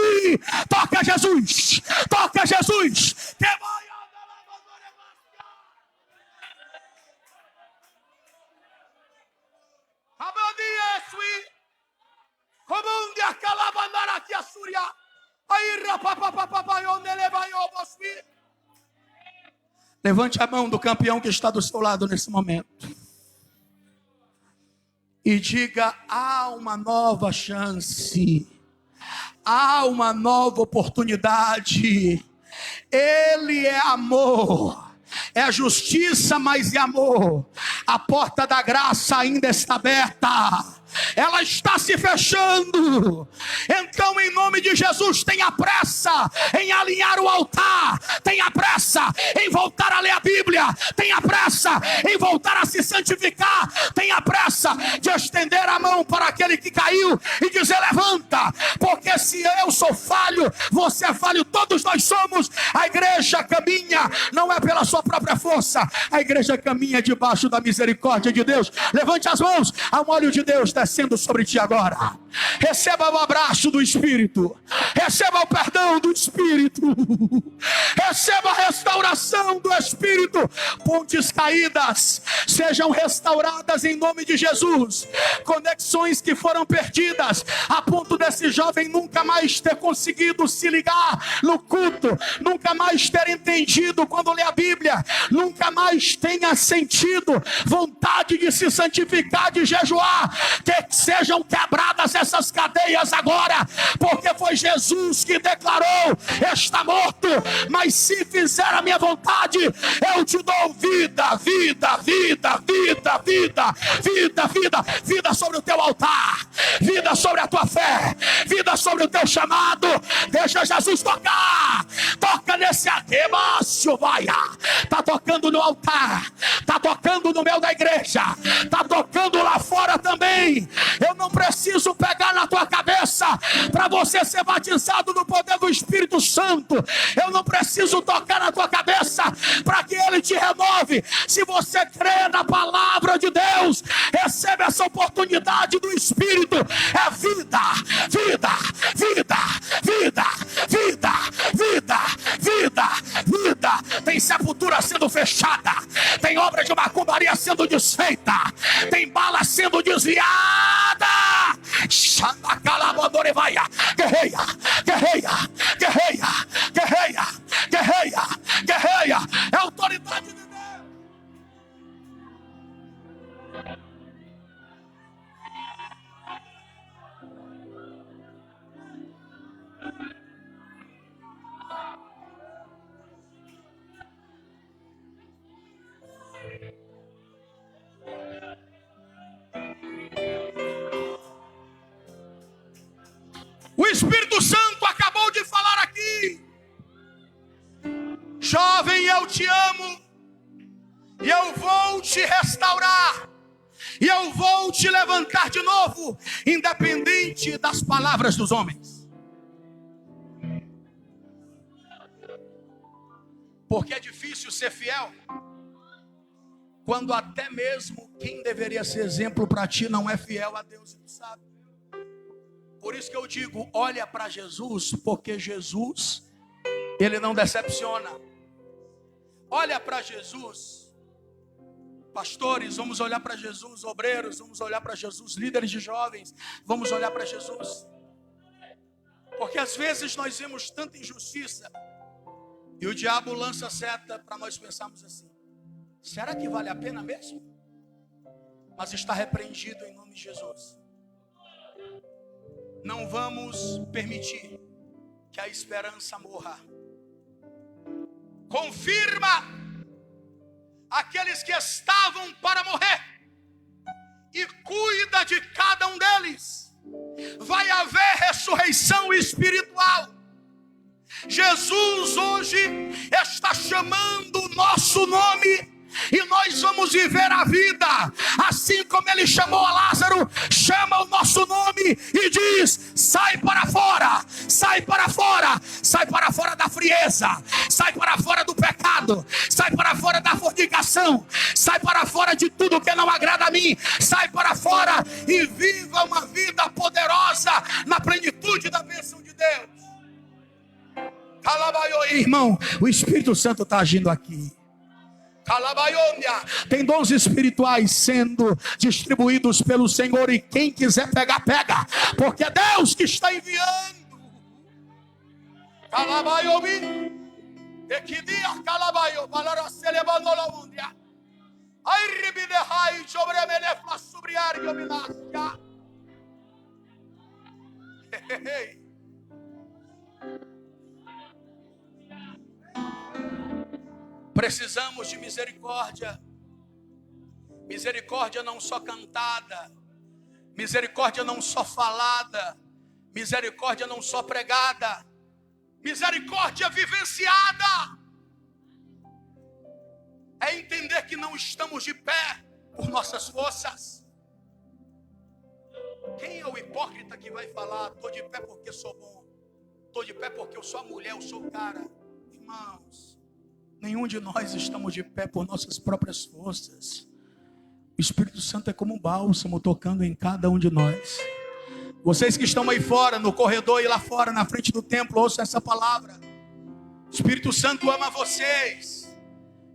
Toca Jesus, toca Jesus. Levante a mão do campeão que está do seu lado nesse momento. E diga: há uma nova chance. Há uma nova oportunidade. Ele é amor. É justiça, mas é amor. A porta da graça ainda está aberta. Ela está se fechando. Então, em nome de Jesus, tenha pressa em alinhar o altar, tenha pressa em voltar a ler a Bíblia, tenha pressa em voltar a se santificar, tenha pressa de estender a mão para aquele que caiu e dizer: levanta, porque se eu sou falho, você é falho, todos nós somos. A igreja caminha não é pela sua própria força, a igreja caminha debaixo da misericórdia de Deus. Levante as mãos, há um óleo de Deus descendo sobre ti agora. Receba o abraço do Espírito, receba o perdão do Espírito, receba a restauração do Espírito. Pontes caídas sejam restauradas em nome de Jesus. Conexões que foram perdidas, a ponto desse jovem nunca mais ter conseguido se ligar no culto, nunca mais ter entendido quando lê a Bíblia, nunca mais tenha sentido vontade de se santificar, de jejuar. Que sejam quebradas essas cadeias agora, porque foi Jesus que declarou: está morto, mas se fizer a minha vontade, eu te dou vida, vida, vida, vida, vida, vida, vida, vida sobre o teu altar, vida sobre a tua fé, vida sobre o teu chamado. Deixa Jesus tocar, toca nesse arrebaço, vai, tá tocando no altar, tá tocando no meio da igreja, tá tocando lá fora também. Eu não preciso pegar na tua cabeça para você ser batizado no poder do Espírito Santo. Eu não preciso tocar na tua cabeça para que ele te renove. Se você crê na palavra de Deus, recebe essa oportunidade do Espírito. É vida, vida, vida, vida, vida, vida, vida, vida. Tem sepultura sendo fechada, tem obra de macumbaria sendo desfeita, tem bala sendo desviada. Guerreia, guerreia, guerreia, guerreia, guerreia, guerreia. É a autoridade de Deus. O Espírito Santo acabou de falar aqui: jovem, eu te amo, e eu vou te restaurar, e eu vou te levantar de novo, independente das palavras dos homens. Porque é difícil ser fiel quando até mesmo quem deveria ser exemplo para ti não é fiel a Deus, e tu sabe. Por isso que eu digo: olha para Jesus, porque Jesus, ele não decepciona. Olha para Jesus. Pastores, vamos olhar para Jesus. Obreiros, vamos olhar para Jesus. Líderes de jovens, vamos olhar para Jesus. Porque às vezes nós vemos tanta injustiça e o diabo lança seta para nós pensarmos assim: será que vale a pena mesmo? Mas está repreendido em nome de Jesus. Não vamos permitir que a esperança morra. Confirma aqueles que estavam para morrer e cuida de cada um deles. Vai haver ressurreição espiritual. Jesus hoje está chamando o nosso nome e nós vamos viver a vida assim como ele chamou a Lázaro. Chama o nosso nome e diz: sai para fora, sai para fora, sai para fora da frieza, sai para fora do pecado, sai para fora da fornicação, sai para fora de tudo que não agrada a mim, sai para fora e viva uma vida poderosa na plenitude da bênção de Deus. Irmão, o Espírito Santo está agindo aqui. Tem dons espirituais sendo distribuídos pelo Senhor, e quem quiser pegar, pega, porque é Deus que está enviando. Equidia calabaio, valora celebando la mundia. Ai ribide hai sobre mele flasubriar yominasia. Precisamos de misericórdia. Misericórdia não só cantada, misericórdia não só falada, misericórdia não só pregada, misericórdia vivenciada. É entender que não estamos de pé por nossas forças. Quem é o hipócrita que vai falar, estou de pé porque sou bom, estou de pé porque eu sou a mulher, eu sou o cara? Irmãos, nenhum de nós estamos de pé por nossas próprias forças. O Espírito Santo é como um bálsamo tocando em cada um de nós. Vocês que estão aí fora, no corredor e lá fora, na frente do templo, ouçam essa palavra. O Espírito Santo ama vocês.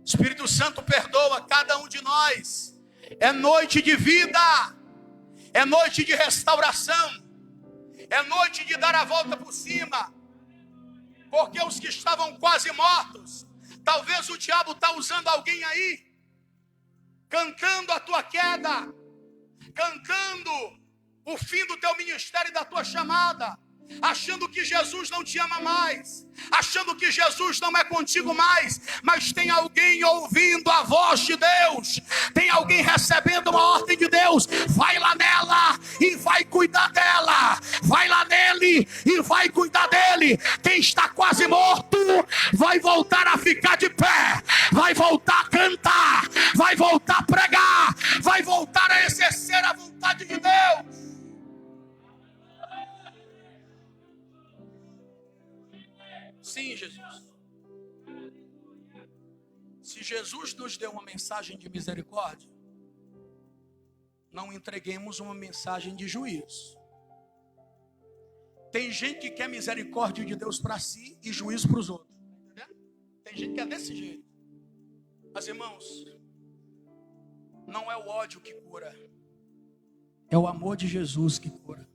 O Espírito Santo perdoa cada um de nós. É noite de vida. É noite de restauração. É noite de dar a volta por cima. Porque os que estavam quase mortos, talvez o diabo está usando alguém aí, cantando a tua queda, cantando o fim do teu ministério e da tua chamada, achando que Jesus não te ama mais, achando que Jesus não é contigo mais, mas tem alguém ouvindo a voz de Deus, tem alguém recebendo uma ordem de Deus. Vai lá nela e vai cuidar dela, vai lá nele e vai cuidar dele. Quem está quase morto vai voltar a ficar de pé, vai voltar a cantar, vai voltar a pregar, vai voltar a exercer a vontade de Deus. Sim, Jesus. Se Jesus nos deu uma mensagem de misericórdia, não entreguemos uma mensagem de juízo. Tem gente que quer misericórdia de Deus para si e juízo para os outros. Entendeu? Tem gente que é desse jeito. Mas, irmãos, não é o ódio que cura, é o amor de Jesus que cura.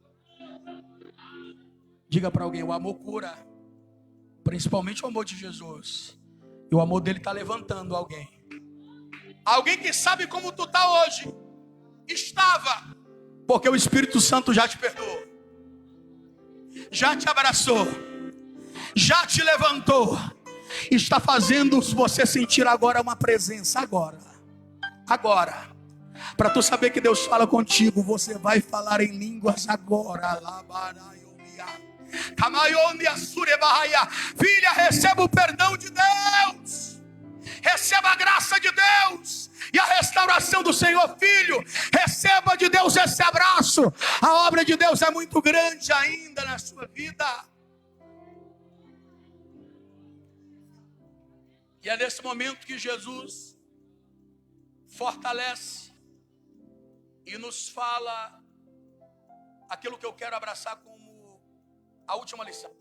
Diga para alguém: o amor cura. Principalmente o amor de Jesus. E o amor dele está levantando alguém. Alguém que sabe como tu está hoje. Estava. Porque o Espírito Santo já te perdoou. Já te abraçou. Já te levantou. Está fazendo você sentir agora uma presença. Agora. Para tu saber que Deus fala contigo, você vai falar em línguas agora. Filha, receba o perdão de Deus, receba a graça de Deus e a restauração do Senhor. Filho, receba de Deus esse abraço. A obra de Deus é muito grande ainda na sua vida. E é nesse momento que Jesus fortalece e nos fala aquilo que eu quero abraçar como a última lição.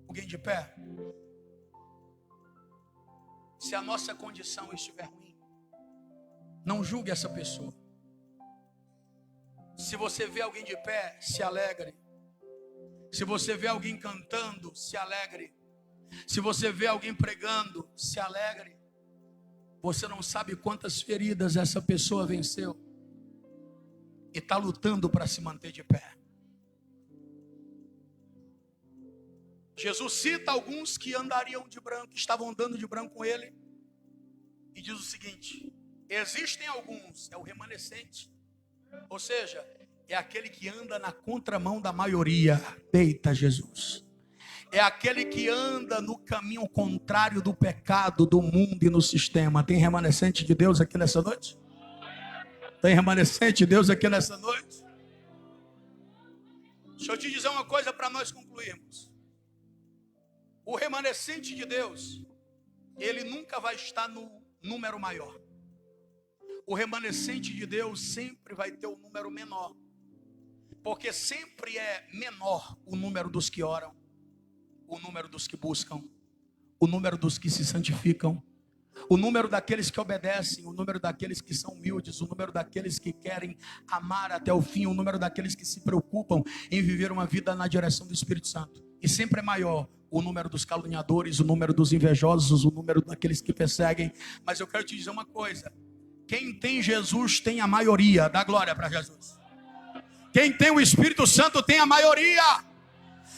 Alguém de pé? Se a nossa condição estiver ruim, não julgue essa pessoa. Se você vê alguém de pé, se alegre. Se você vê alguém cantando, se alegre. Se você vê alguém pregando, se alegre. Você não sabe quantas feridas essa pessoa venceu e está lutando para se manter de pé. Jesus cita alguns que andariam de branco, estavam andando de branco com ele, e diz o seguinte: existem alguns, é o remanescente, ou seja, é aquele que anda na contramão da maioria. Eita Jesus! É aquele que anda no caminho contrário do pecado, do mundo e no sistema. Tem remanescente de Deus aqui nessa noite? Tem remanescente de Deus aqui nessa noite? Deixa eu te dizer uma coisa para nós concluirmos. O remanescente de Deus, ele nunca vai estar no número maior. O remanescente de Deus sempre vai ter um número menor. Porque sempre é menor o número dos que oram, o número dos que buscam, o número dos que se santificam, o número daqueles que obedecem, o número daqueles que são humildes, o número daqueles que querem amar até o fim, o número daqueles que se preocupam em viver uma vida na direção do Espírito Santo. E sempre é maior o número dos caluniadores, o número dos invejosos, o número daqueles que perseguem. Mas eu quero te dizer uma coisa: quem tem Jesus tem a maioria. Dá glória para Jesus. Quem tem o Espírito Santo tem a maioria.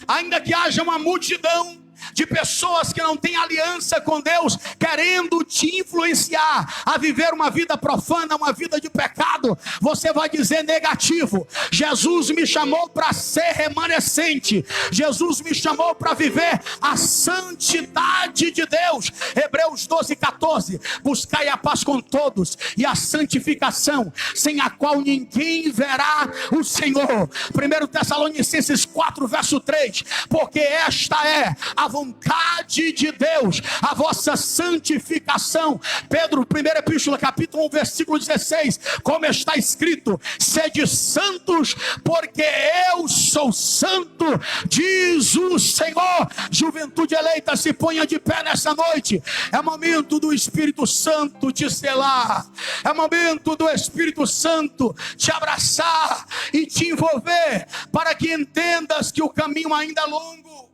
Ainda que haja uma multidão de pessoas que não têm aliança com Deus, querendo te influenciar a viver uma vida profana, uma vida de pecado, você vai dizer negativo. Jesus me chamou para ser remanescente. Jesus me chamou para viver a santidade de Deus. Hebreus 12:14. Buscai a paz com todos e a santificação, sem a qual ninguém verá o Senhor. 1 Tessalonicenses 4:3. Porque esta é a vontade de Deus, a vossa santificação. Pedro, 1 Epístola, capítulo 1, versículo 16. Como está escrito: sede santos, porque eu sou santo, diz o Senhor. Juventude eleita, se ponha de pé nessa noite. É momento do Espírito Santo te selar. É momento do Espírito Santo te abraçar e te envolver, para que entendas que o caminho ainda é longo.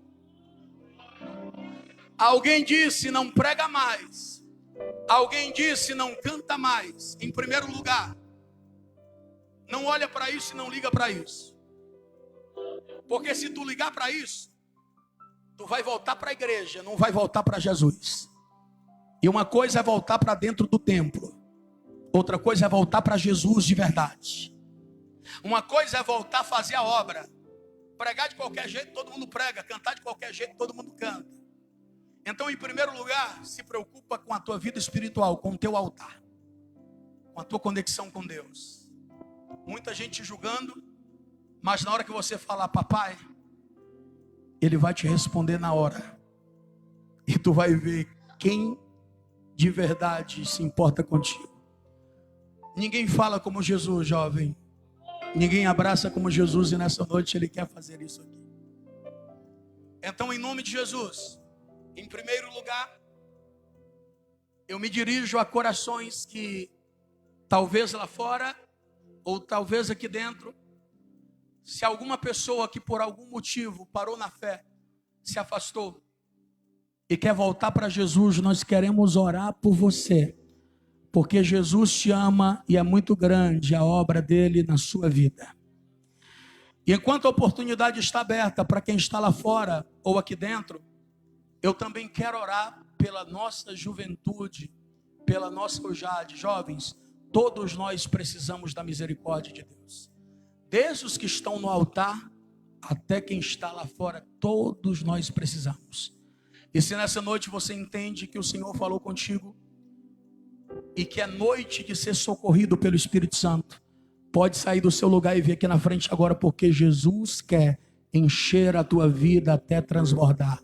Alguém disse: não prega mais. Alguém disse: não canta mais. Em primeiro lugar, não olha para isso e não liga para isso. Porque se tu ligar para isso, tu vai voltar para a igreja, não vai voltar para Jesus. E uma coisa é voltar para dentro do templo, outra coisa é voltar para Jesus de verdade. Uma coisa é voltar a fazer a obra. Pregar de qualquer jeito, todo mundo prega. Cantar de qualquer jeito, todo mundo canta. Então, em primeiro lugar, se preocupa com a tua vida espiritual, com o teu altar, com a tua conexão com Deus. Muita gente julgando, mas na hora que você falar papai, Ele vai te responder na hora. E tu vai ver quem de verdade se importa contigo. Ninguém fala como Jesus, jovem. Ninguém abraça como Jesus, e nessa noite Ele quer fazer isso aqui. Então, em nome de Jesus, em primeiro lugar, eu me dirijo a corações que talvez lá fora, ou talvez aqui dentro, se alguma pessoa que por algum motivo parou na fé, se afastou e quer voltar para Jesus, nós queremos orar por você, porque Jesus te ama e é muito grande a obra dele na sua vida. E enquanto a oportunidade está aberta para quem está lá fora ou aqui dentro, eu também quero orar pela nossa juventude, pela nossa UJAD. Jovens, todos nós precisamos da misericórdia de Deus. Desde os que estão no altar até quem está lá fora, todos nós precisamos. E se nessa noite você entende que o Senhor falou contigo e que é noite de ser socorrido pelo Espírito Santo, pode sair do seu lugar e vir aqui na frente agora, porque Jesus quer encher a tua vida até transbordar.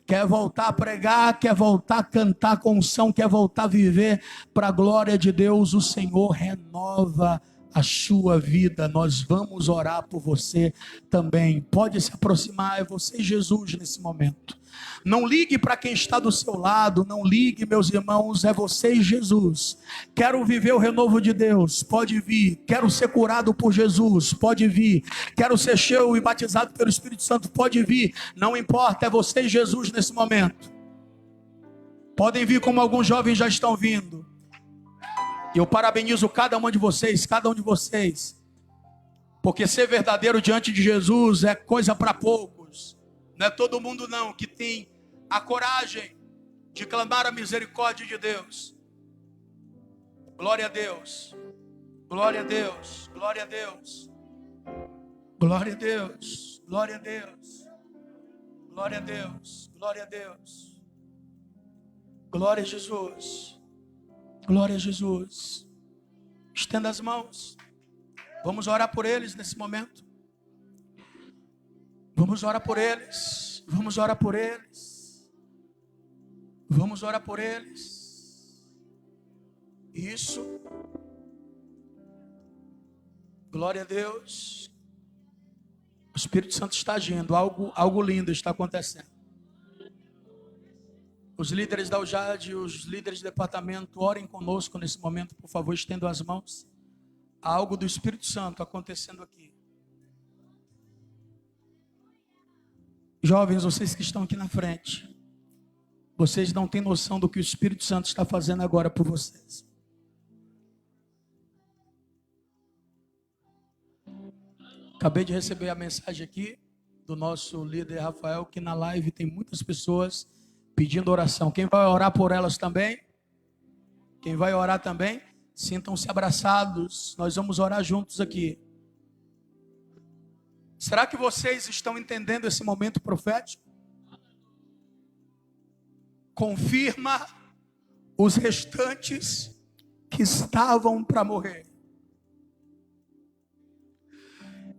Quer voltar a pregar, quer voltar a cantar com unção, quer voltar a viver para a glória de Deus. O Senhor renova a sua vida. Nós vamos orar por você também. Pode se aproximar, é você e Jesus nesse momento. Não ligue para quem está do seu lado, não ligue, meus irmãos, é você e Jesus. Quero viver o renovo de Deus, pode vir. Quero ser curado por Jesus, pode vir. Quero ser cheio e batizado pelo Espírito Santo, pode vir. Não importa, é você e Jesus nesse momento. Podem vir como alguns jovens já estão vindo. E eu parabenizo cada um de vocês, porque ser verdadeiro diante de Jesus é coisa para poucos. Não é todo mundo não que tem a coragem de clamar a misericórdia de Deus. Glória a Deus, glória a Deus, glória a Deus, glória a Deus, glória a Deus, glória a Deus, glória a Deus, glória a Jesus, glória a Jesus. Estenda as mãos, vamos orar por eles nesse momento. Vamos orar por eles, vamos orar por eles, vamos orar por eles. Isso, glória a Deus. O Espírito Santo está agindo, algo lindo está acontecendo. Os líderes da UJAD, os líderes de departamento, orem conosco nesse momento, por favor, estendam as mãos. Há algo do Espírito Santo acontecendo aqui. Jovens, vocês que estão aqui na frente, vocês não têm noção do que o Espírito Santo está fazendo agora por vocês. Acabei de receber a mensagem aqui do nosso líder Rafael, que na live tem muitas pessoas pedindo oração. Quem vai orar por elas também? Quem vai orar também? Sintam-se abraçados. Nós vamos orar juntos aqui. Será que vocês estão entendendo esse momento profético? Confirma os restantes que estavam para morrer.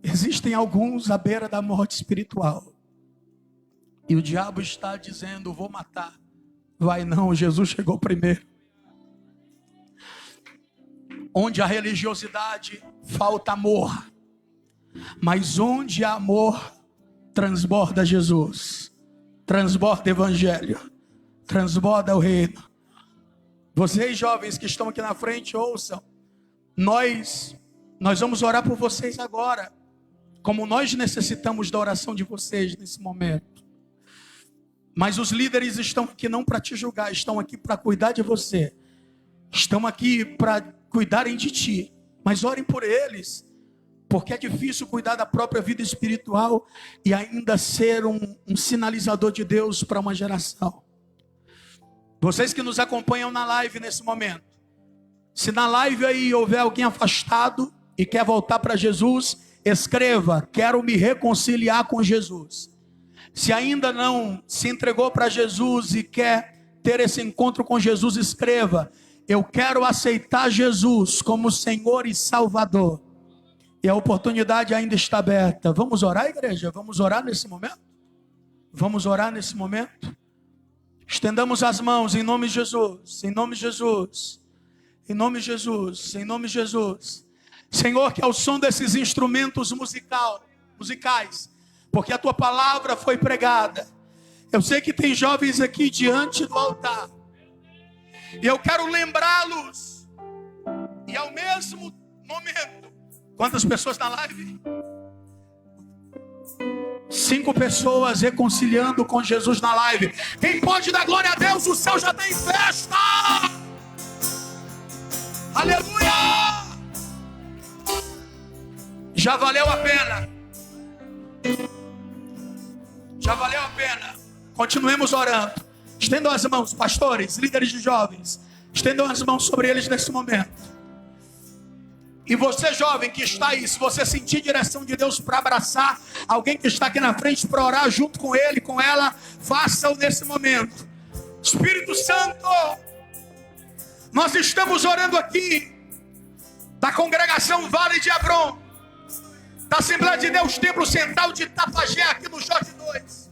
Existem alguns à beira da morte espiritual. E o diabo está dizendo, vou matar. Vai não, Jesus chegou primeiro. Onde a religiosidade falta amor. Mas onde há amor, transborda Jesus. Transborda o evangelho. Transborda o reino. Vocês jovens que estão aqui na frente, ouçam. Nós vamos orar por vocês agora. Como nós necessitamos da oração de vocês nesse momento. Mas os líderes estão aqui não para te julgar, estão aqui para cuidar de você. Estão aqui para cuidarem de ti. Mas orem por eles. Porque é difícil cuidar da própria vida espiritual e ainda ser um sinalizador de Deus para uma geração. Vocês que nos acompanham na live nesse momento. Se na live aí houver alguém afastado e quer voltar para Jesus, escreva, quero me reconciliar com Jesus. Se ainda não se entregou para Jesus e quer ter esse encontro com Jesus, escreva, eu quero aceitar Jesus como Senhor e Salvador. E a oportunidade ainda está aberta. Vamos orar, igreja? Vamos orar nesse momento? Vamos orar nesse momento? Estendamos as mãos em nome de Jesus, em nome de Jesus, em nome de Jesus, em nome de Jesus. Senhor, que ao som desses instrumentos musicais, porque a tua palavra foi pregada. Eu sei que tem jovens aqui diante do altar. E eu quero lembrá-los. E ao mesmo momento, quantas pessoas na live? 5 pessoas reconciliando com Jesus na live. Quem pode dar glória a Deus? O céu já tem festa. Aleluia! Já valeu a pena. Já valeu a pena. Continuemos orando. Estendam as mãos, pastores, líderes de jovens. Estendam as mãos sobre eles nesse momento. E você jovem que está aí, se você sentir direção de Deus para abraçar alguém que está aqui na frente, para orar junto com ele, com ela, faça-o nesse momento. Espírito Santo, nós estamos orando aqui da congregação Vale de Hebron, da Assembleia de Deus Templo Central de Itapajé, aqui no Jorge 2.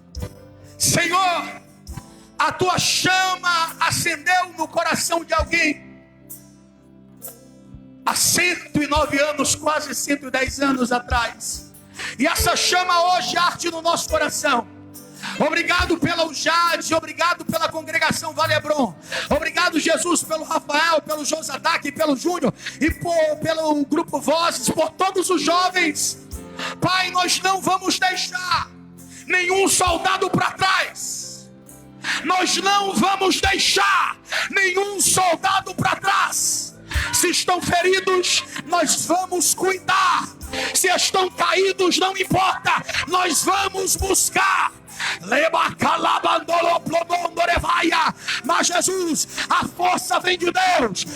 Senhor, a tua chama acendeu no coração de alguém há 109 anos, quase 110 anos atrás. E essa chama hoje arde no nosso coração. Obrigado pela UJAD, obrigado pela congregação Vale Hebron. Obrigado, Jesus, pelo Rafael, pelo Josadac, pelo Júnior e pelo Grupo Vozes, por todos os jovens. Pai, nós não vamos deixar nenhum soldado para trás. Nós não vamos deixar nenhum soldado para trás. Se estão feridos, nós vamos cuidar. Se estão caídos, não importa, nós vamos buscar. Mas Jesus, a força vem de Deus.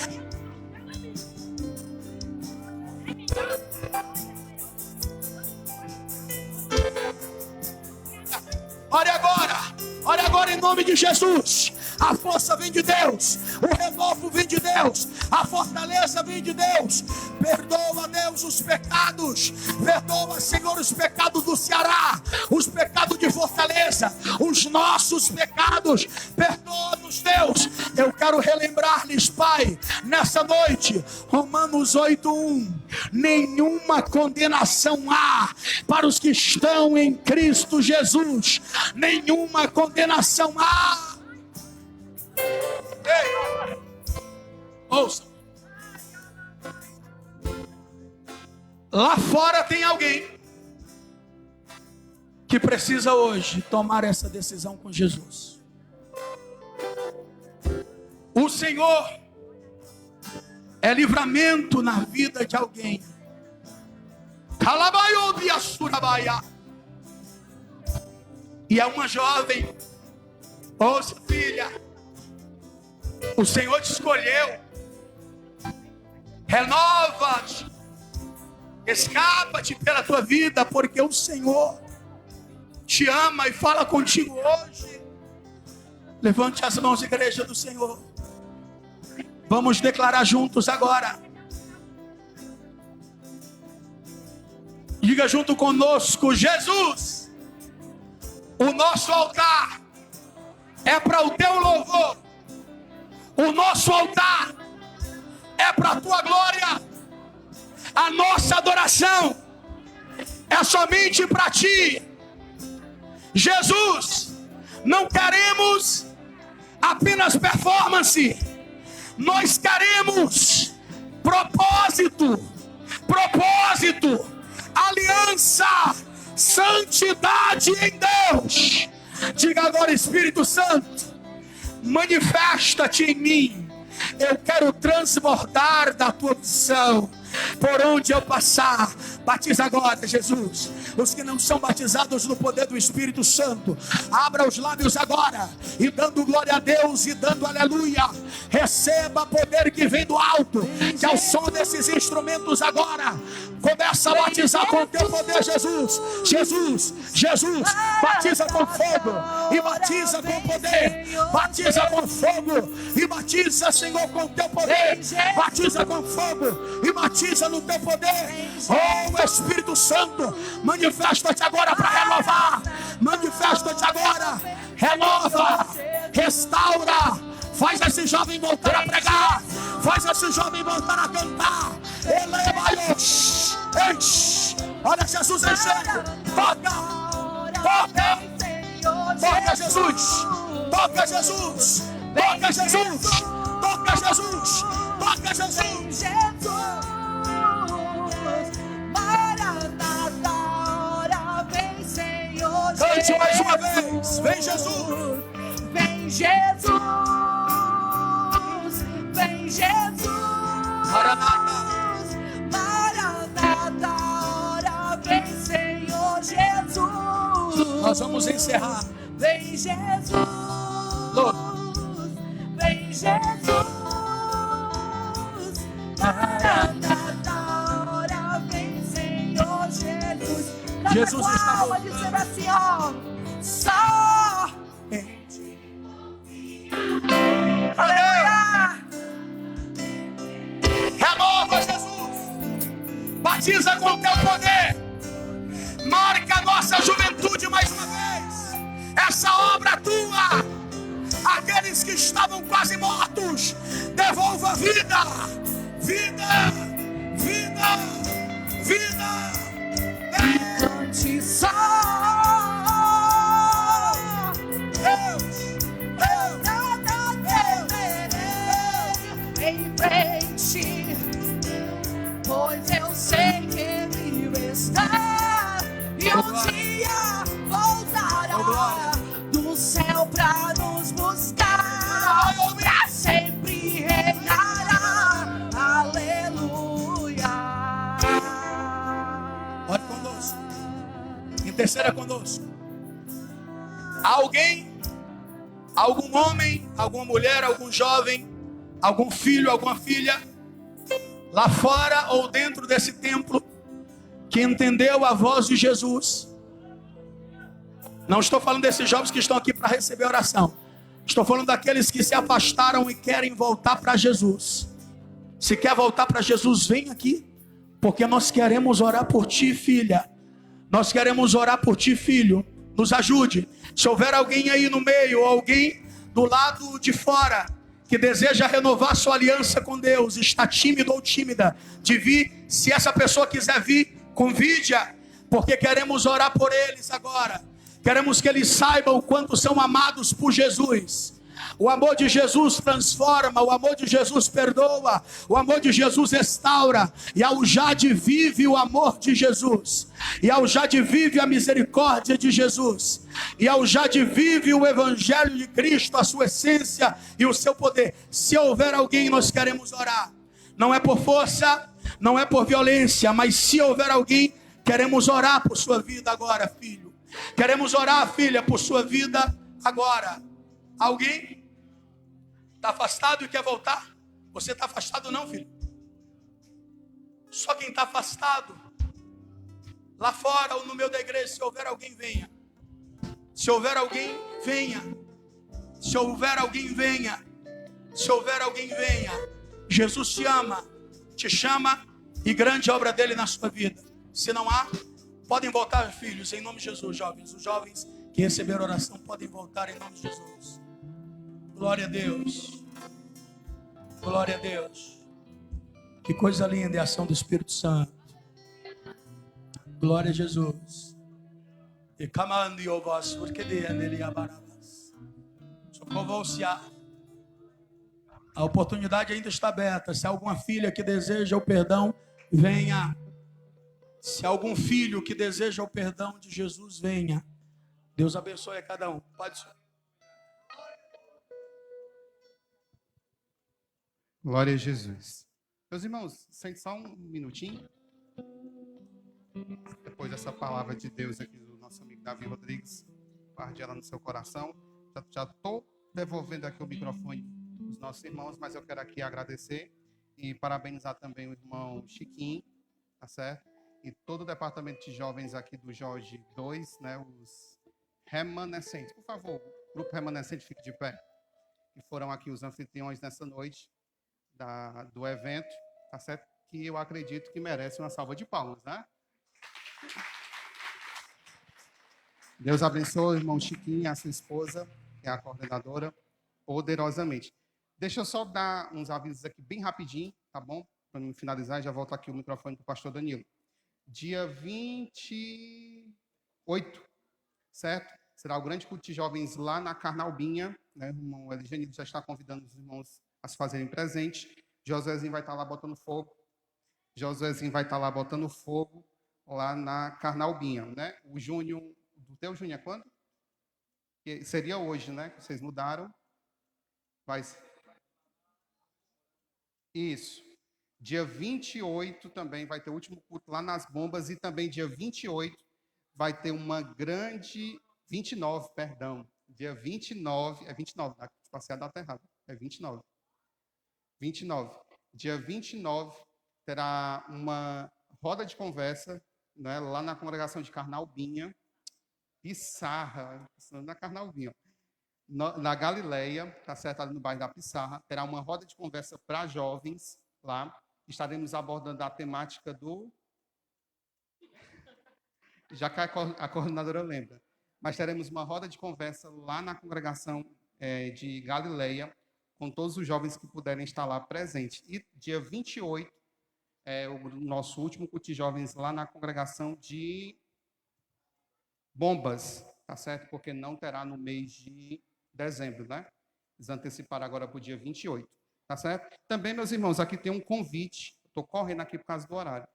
Ore agora em nome de Jesus. A força vem de Deus, o renovo vem de Deus, a fortaleza vem de Deus. Perdoa, Deus, os pecados. Perdoa, Senhor, os pecados do Ceará, os pecados de Fortaleza, os nossos pecados. Perdoa-nos, Deus. Eu quero relembrar-lhes, Pai, nessa noite, Romanos 8:1. Nenhuma condenação há para os que estão em Cristo Jesus. Nenhuma condenação há. Ei, ouça. Lá fora tem alguém que precisa hoje tomar essa decisão com Jesus. O Senhor é livramento na vida de alguém. E é uma jovem. Ouça, filha, o Senhor te escolheu. Renova-te, escapa-te pela tua vida, porque o Senhor te ama e fala contigo hoje. Levante as mãos, igreja do Senhor. Vamos declarar juntos agora. Diga junto conosco: Jesus, o nosso altar é para o teu louvor. O nosso altar é para a tua glória. A nossa adoração é somente para ti. Jesus, não queremos apenas performance. Nós queremos propósito, aliança, santidade em Deus. Diga agora: Espírito Santo, manifesta-te em mim. Eu quero transbordar da tua unção por onde eu passar. Batiza agora, Jesus. Os que não são batizados no poder do Espírito Santo, abra os lábios agora e dando glória a Deus e dando aleluia. Receba poder que vem do alto, que ao som desses instrumentos agora começa a batizar com o teu poder. Jesus, Jesus, Jesus, batiza com fogo e batiza com poder. Batiza com fogo e batiza, Senhor, com o teu poder. Batiza com fogo e batiza no teu poder. Oh, Espírito Santo, manifesta-te agora para renovar. Manifesta-te agora, renova, restaura. Faz esse jovem voltar a pregar. Faz esse jovem voltar a cantar. Eleva-os. Enche. Olha Jesus enchendo. Toca. Toca. Toca Jesus. Toca Jesus. Toca Jesus. Toca Jesus. Toca Jesus. Cante mais uma vez. Vem Jesus. Vem Jesus. Vem Jesus. Maranata. Maranata. Ora vem, Senhor Jesus. Nós vamos encerrar. Vem Jesus. Vem Jesus. Maranata. Ora vem, Senhor Jesus. Jesus está voltando. Pode ser assim, ó. Só em ti. Aleluia. Renova, Jesus. Batiza com o teu poder. Marca a nossa juventude mais uma vez. Essa obra tua. Aqueles que estavam quase mortos, devolva vida. Vida. Vida. Vida. Cante só. Em frente, pois eu sei que Ele está e um dia voltará do céu pra nos buscar, pra sempre reinará. Aleluia. Olha conosco. Interceda conosco. Alguém, algum homem, alguma mulher, algum jovem, algum filho, alguma filha, lá fora ou dentro desse templo, que entendeu a voz de Jesus. Não estou falando desses jovens que estão aqui para receber oração. Estou falando daqueles que se afastaram e querem voltar para Jesus. Se quer voltar para Jesus, vem aqui, porque nós queremos orar por ti, filha. Nós queremos orar por ti, filho. Nos ajude. Se houver alguém aí no meio, ou alguém do lado de fora, que deseja renovar sua aliança com Deus, está tímido ou tímida de vir, se essa pessoa quiser vir, convide-a, porque queremos orar por eles agora. Queremos que eles saibam o quanto são amados por Jesus. O amor de Jesus transforma, o amor de Jesus perdoa, o amor de Jesus restaura. E ao Jade vive o amor de Jesus, e ao Jade vive a misericórdia de Jesus, e ao Jade vive o evangelho de Cristo, a sua essência e o seu poder. Se houver alguém, nós queremos orar. Não é por força, não é por violência, mas se houver alguém, queremos orar por sua vida agora, filho. Queremos orar, filha, por sua vida agora. Alguém está afastado e quer voltar? Você está afastado não, filho? Só quem está afastado, lá fora ou no meio da igreja, se houver alguém, venha. Se houver alguém, venha. Se houver alguém, venha. Se houver alguém, venha. Jesus te ama, te chama, e grande obra dele na sua vida. Se não há, podem voltar, filhos, em nome de Jesus, jovens. Os jovens que receberam oração podem voltar em nome de Jesus. Glória a Deus. Glória a Deus. Que coisa linda é a ação do Espírito Santo. Glória a Jesus. E camando e ovas, porque dele abarabas. Socorro-se-á. A oportunidade ainda está aberta. Se há alguma filha que deseja o perdão, venha. Se há algum filho que deseja o perdão de Jesus, venha. Deus abençoe a cada um. Pode ser. Glória a Jesus. Meus irmãos, sente só um minutinho. Depois dessa palavra de Deus aqui do nosso amigo Davi Rodrigues, guarde ela no seu coração. Já estou devolvendo aqui o microfone dos nossos irmãos, mas eu quero aqui agradecer e parabenizar também o irmão Chiquinho, tá certo? E todo o departamento de jovens aqui do Jorge 2, né, os remanescentes. Por favor, o grupo remanescente fique de pé. Que foram aqui os anfitriões nessa noite do evento, tá certo? Que eu acredito que merece uma salva de palmas, né? Deus abençoe o irmão Chiquinho, a sua esposa, que é a coordenadora, poderosamente. Deixa eu só dar uns avisos aqui bem rapidinho, tá bom? Para me finalizar, já volto aqui o microfone para o pastor Danilo. Dia 28, certo? Será o grande culto de jovens lá na Carnalbinha, né? O irmão Eligenildo já está convidando os irmãos a se fazerem presente. Josuézinho vai estar lá botando fogo. Lá na Carnalbinha, né? O Júnior, do teu Júnior é quando? Que seria hoje, né? Que vocês mudaram. Vai ser. Isso. Dia 28 também vai ter o último culto lá nas Bombas, e também dia 28 vai ter uma grande... 29, perdão. Dia 29, é 29, passei a data errada. É 29. 29. Dia 29 terá uma roda de conversa, né, lá na congregação de Carnalbinha, Pissarra, na Carnalbinha, na Galileia, tá certo, ali no bairro da Pissarra. Terá uma roda de conversa para jovens lá. Estaremos abordando a temática do... Já que a coordenadora lembra. Mas teremos uma roda de conversa lá na congregação de Galileia, com todos os jovens que puderem estar lá presentes. E dia 28 é o nosso último culto de jovens lá na congregação de Bombas, tá certo? Porque não terá no mês de dezembro, né? Eles anteciparam agora para o dia 28, tá certo? Também, meus irmãos, aqui tem um convite. Estou correndo aqui por causa do horário.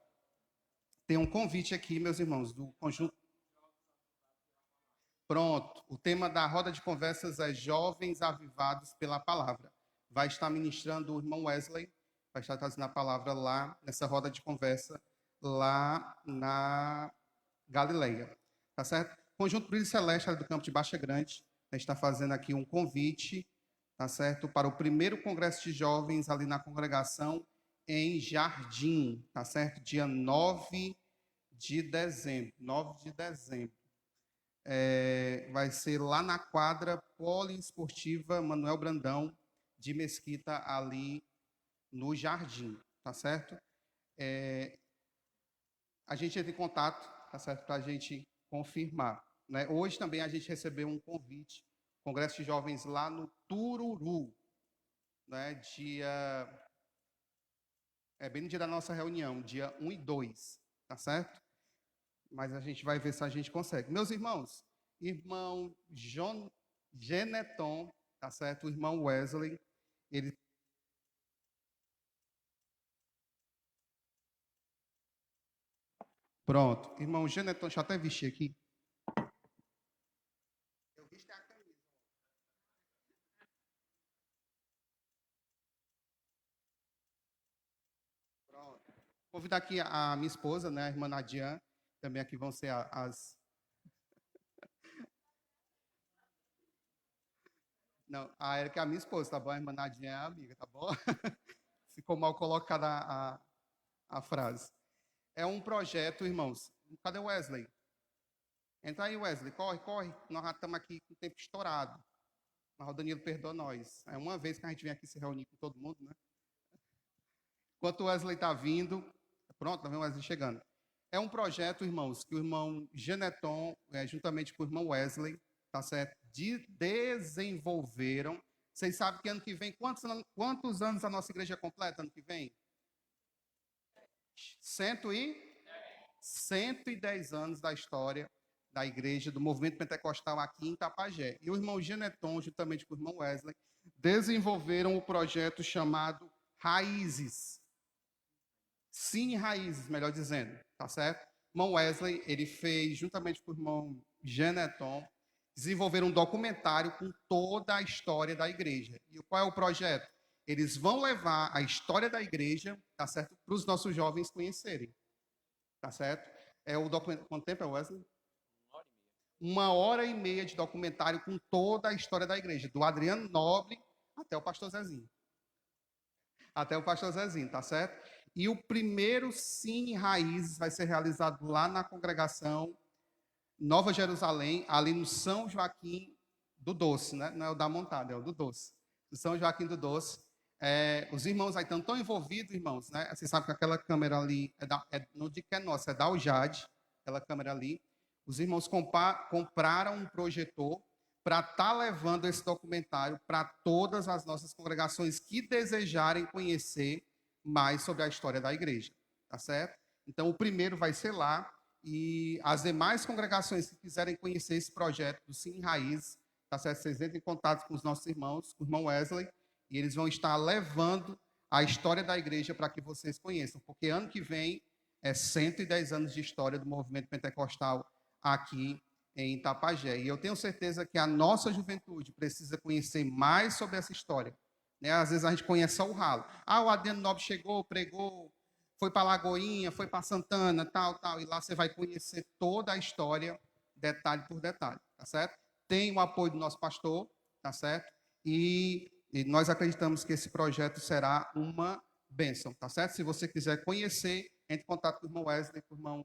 Tem um convite aqui, meus irmãos, do conjunto. Pronto, o tema da roda de conversas é Jovens Avivados pela Palavra. Vai estar ministrando o irmão Wesley, vai estar trazendo a palavra lá, nessa roda de conversa, lá na Galileia. Tá certo? Conjunto Brilho Celeste do Campo de Baixa Grande, a gente está fazendo aqui um convite, tá certo? Para o primeiro congresso de jovens ali na congregação em Jardim, tá certo? Dia 9 de dezembro. 9 de dezembro. Vai ser lá na quadra poliesportiva Manuel Brandão de Mesquita, ali no Jardim, tá certo? A gente entra em contato, tá certo? Para a gente confirmar, né? Hoje também a gente recebeu um convite, Congresso de Jovens lá no Tururu, né? Bem no dia da nossa reunião, dia 1 e 2, tá certo? Mas a gente vai ver se a gente consegue. Meus irmãos, irmão Geneton tá certo? O irmão Wesley, ele pronto. Irmão Geneton, deixa eu até vestir aqui. Eu visto a camisa. Pronto. Vou convidar aqui a minha esposa, né, a irmã Nadian, também aqui vão ser as... Não, a Erika é a minha esposa, tá bom? A irmã Nadian é a amiga, tá bom? Ficou mal colocada a frase. É um projeto, irmãos. Cadê o Wesley? Entra aí, Wesley. Corre, corre. Nós já estamos aqui com o tempo estourado. Mas o Danilo perdoa nós. É uma vez que a gente vem aqui se reunir com todo mundo, né? Enquanto o Wesley está vindo... Pronto, tá vendo o Wesley chegando. É um projeto, irmãos, que o irmão Geneton, juntamente com o irmão Wesley, tá certo? Desenvolveram. Vocês sabem que ano que vem, quantos anos a nossa igreja completa ano que vem? 110 anos da história da igreja, do movimento pentecostal aqui em Tapajé. E o irmão Geneton, juntamente com o irmão Wesley, desenvolveram o projeto chamado Raízes. Sim, Raízes, melhor dizendo, tá certo? O irmão Wesley, ele fez, juntamente com o irmão Geneton, desenvolveram um documentário com toda a história da igreja. E qual é o projeto? Eles vão levar a história da igreja, tá certo? Para os nossos jovens conhecerem, tá certo? É o documentário. Quanto tempo é, Wesley? 1h30 de documentário com toda a história da igreja, do Adriano Nobre até o pastor Zezinho. Até o pastor Zezinho, tá certo? E o primeiro Cine Raízes vai ser realizado lá na congregação Nova Jerusalém, ali no São Joaquim do Doce, né? Não é o da Montada, é o do Doce. Do São Joaquim do Doce. Os irmãos aí estão tão envolvidos, irmãos, né? Vocês sabem que aquela câmera ali, não digo que é nossa, é da Aljade, aquela câmera ali. Os irmãos compraram um projetor para estar levando esse documentário para todas as nossas congregações que desejarem conhecer mais sobre a história da igreja, tá certo? Então, o primeiro vai ser lá, e as demais congregações que quiserem conhecer esse projeto do Cine Raiz, tá certo? Vocês entrem em contato com os nossos irmãos, com o irmão Wesley, e eles vão estar levando a história da igreja para que vocês conheçam, porque ano que vem é 110 anos de história do movimento pentecostal aqui em Itapajé. E eu tenho certeza que a nossa juventude precisa conhecer mais sobre essa história, né? Às vezes a gente conhece só o ralo. O Adriano Nobre chegou, pregou, foi para Lagoinha, foi para Santana, tal, e lá você vai conhecer toda a história, detalhe por detalhe, tá certo? Tem o apoio do nosso pastor, tá certo? E nós acreditamos que esse projeto será uma bênção, tá certo? Se você quiser conhecer, entre em contato com o irmão Wesley, com o irmão...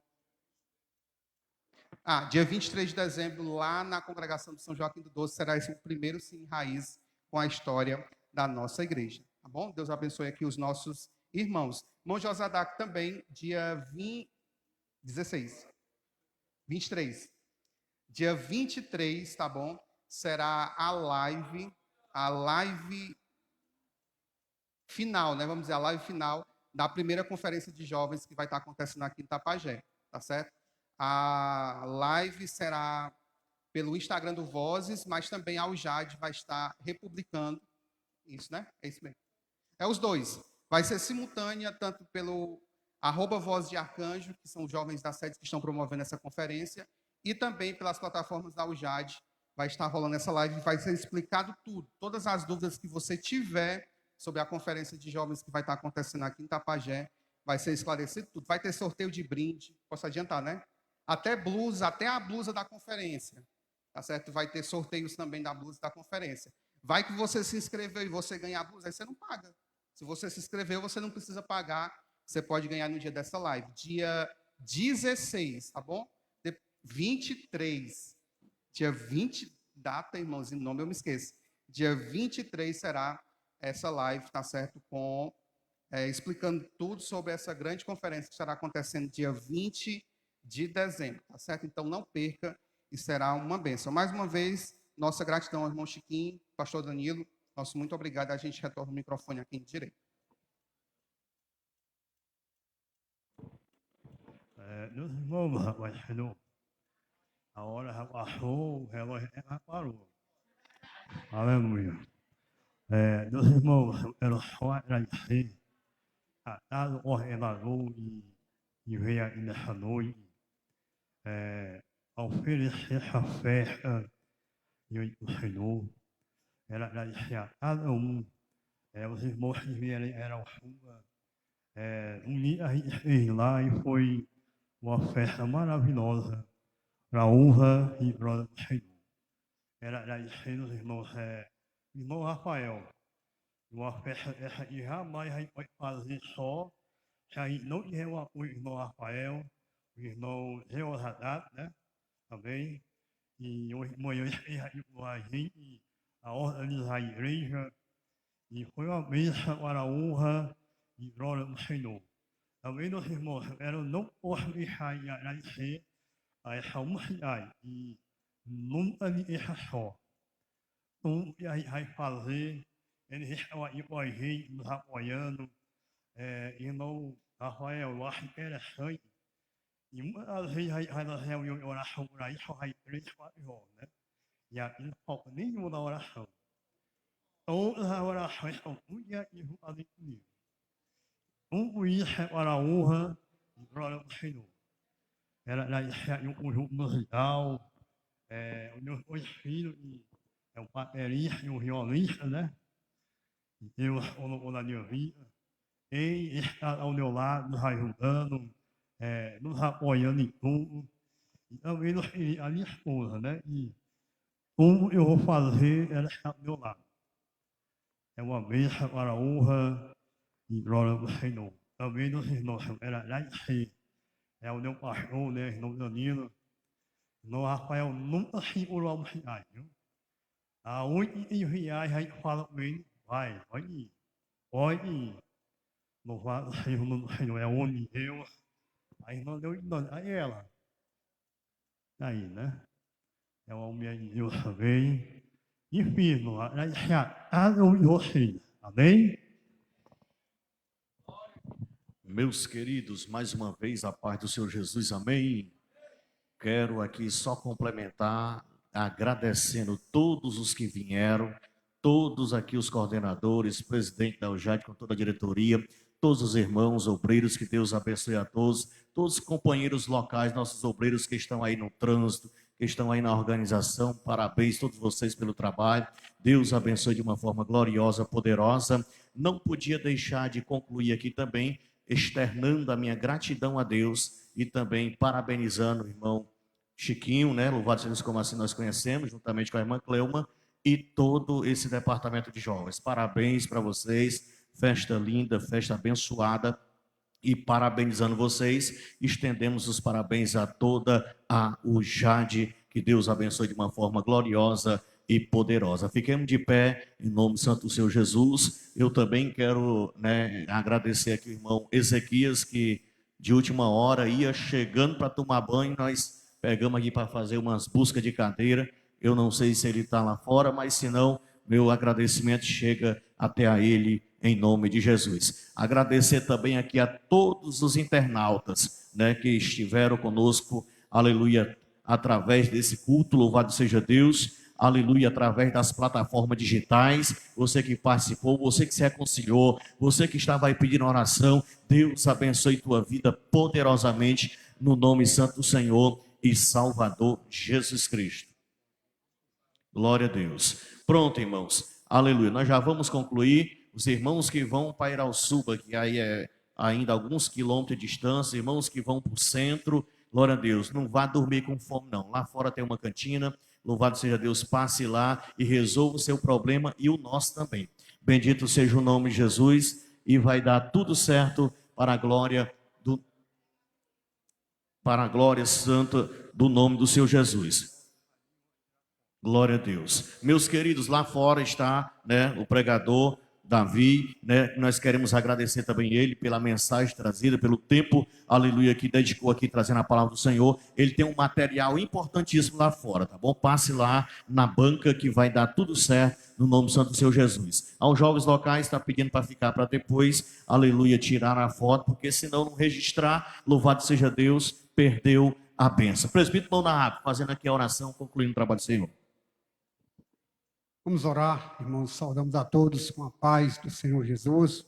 dia 23 de dezembro, lá na congregação do São Joaquim do Doce, será esse o primeiro Sim Raiz com a história da nossa igreja, tá bom? Deus abençoe aqui os nossos irmãos. Irmão Josadac também, dia 23. Dia 23, tá bom? Será a live final, né? Vamos dizer, a live final da primeira conferência de jovens que vai estar acontecendo aqui em Tapajé, tá certo? A live será pelo Instagram do Vozes, mas também a Aljade vai estar republicando isso, né? É isso mesmo. É os dois. Vai ser simultânea, tanto pelo @Voz de Arcanjo, que são os jovens da sede que estão promovendo essa conferência, e também pelas plataformas da Aljade. Vai estar rolando essa live, vai ser explicado tudo. Todas as dúvidas que você tiver sobre a conferência de jovens que vai estar acontecendo aqui em Tapajé, vai ser esclarecido tudo. Vai ter sorteio de brinde, posso adiantar, né? Até a blusa da conferência, tá certo? Vai ter sorteios também da blusa da conferência. Vai que você se inscreveu e você ganhar a blusa, aí você não paga. Se você se inscreveu, você não precisa pagar. Você pode ganhar no dia dessa live. Dia 16, tá bom? 23. Dia 20, data, irmãos, em nome eu me esqueço. Dia 23 será essa live, tá certo? Explicando tudo sobre essa grande conferência que estará acontecendo dia 20 de dezembro, tá certo? Então não perca e será uma bênção. Mais uma vez, nossa gratidão ao irmão Chiquinho, pastor Danilo. Nosso muito obrigado. A gente retorna o microfone aqui em direito. Aleluia. Meus irmãos, eu quero só agradecer a cada ordenador e veio aqui nessa noite oferecer essa festa diante do Senhor. Quero agradecer a cada um. Os irmãos que vieram eram chuva. Um dia a gente fez lá e foi uma festa maravilhosa para a honra e glória do Senhor. Quero agradecer aos irmãos, irmão Rafael. Uma festa essa que jamais a gente pode fazer só se a gente não tiver o apoio do irmão Rafael, o irmão Jeozadat, né? Também. E hoje de manhã fez aqui com a gente a organizar a igreja. E foi uma bênção para a honra e glória do Senhor. Também, meus irmãos, eu não posso deixar de agradecer a essa mocidade que nunca me deixa só. Tudo que a gente vai fazer, eles estão aqui com a gente, nos apoiando. Irmão Rafael, eu acho interessante. E uma das vezes a gente vai na reunião de oração por aí, só vai 3, 4 horas, né? E aqui não falta nenhuma da oração. Todas as orações são tudo aqui juntas comigo. Tudo isso é para a honra e glória do Senhor. Era agradecer um conjunto musical, os meus 2 filhos, o baterista e o violista, né? Deus colocou na minha vida. Ele está ao meu lado, nos ajudando, nos apoiando em tudo. E também a minha esposa, né? E tudo eu vou fazer, ela está ao meu lado. É uma bênção para a honra e glória do Senhor. Também dos irmãos, era agradecer. O meu pastor, né, irmão Danilo. O Rafael nunca segurou a mocidade, viu? Aonde enviar, a gente fala com ele, vai, pode ir. Pode ir. Louvado seja o nome do Senhor, é o homem de Deus. A irmã deu aí ela. Aí, né? É o homem de Deus também. E firme, agradecer a cada um de vocês. Amém? Meus queridos, mais uma vez a paz do Senhor Jesus, amém. Quero aqui só complementar, agradecendo todos os que vieram, todos aqui os coordenadores, presidente da UJAD com toda a diretoria, todos os irmãos obreiros, que Deus abençoe a todos, todos os companheiros locais, nossos obreiros que estão aí no trânsito, que estão aí na organização, parabéns a todos vocês pelo trabalho, Deus abençoe de uma forma gloriosa, poderosa. Não podia deixar de concluir aqui também, externando a minha gratidão a Deus e também parabenizando o irmão Chiquinho, né? Louvado seja Deus, como assim nós conhecemos, juntamente com a irmã Cleuma e todo esse departamento de jovens. Parabéns para vocês, festa linda, festa abençoada. E parabenizando vocês, estendemos os parabéns a toda a UJAD, que Deus abençoe de uma forma gloriosa e poderosa. Fiquemos de pé, em nome do Santo Senhor Jesus. Eu também quero, agradecer aqui o irmão Ezequias, que de última hora ia chegando para tomar banho, nós pegamos aqui para fazer umas buscas de cadeira. Eu não sei se ele está lá fora, mas se não, meu agradecimento chega até a ele, em nome de Jesus. Agradecer também aqui a todos os internautas, que estiveram conosco, aleluia, através desse culto, louvado seja Deus, aleluia, através das plataformas digitais, você que participou, você que se reconciliou, você que estava aí pedindo oração, Deus abençoe tua vida poderosamente, no nome santo do Senhor e Salvador Jesus Cristo. Glória a Deus. Pronto, irmãos, aleluia, nós já vamos concluir. Os irmãos que vão para Irauçuba, que aí é ainda alguns quilômetros de distância, irmãos que vão para o centro, glória a Deus, não vá dormir com fome não, lá fora tem uma cantina, louvado seja Deus, passe lá e resolva o seu problema e o nosso também. Bendito seja o nome de Jesus e vai dar tudo certo para a glória santa do nome do Senhor Jesus. Glória a Deus. Meus queridos, lá fora está, o pregador Davi, nós queremos agradecer também ele pela mensagem trazida, pelo tempo, aleluia, que dedicou aqui trazendo a palavra do Senhor. Ele tem um material importantíssimo lá fora, tá bom? Passe lá na banca que vai dar tudo certo no nome santo do Senhor Jesus. Aos jovens locais está pedindo para ficar para depois, aleluia, tirar a foto, porque senão não registrar, louvado seja Deus, perdeu a bênção. Presbítero, mão na rápida, fazendo aqui a oração, concluindo o trabalho do Senhor. Vamos orar, irmãos, saudamos a todos com a paz do Senhor Jesus.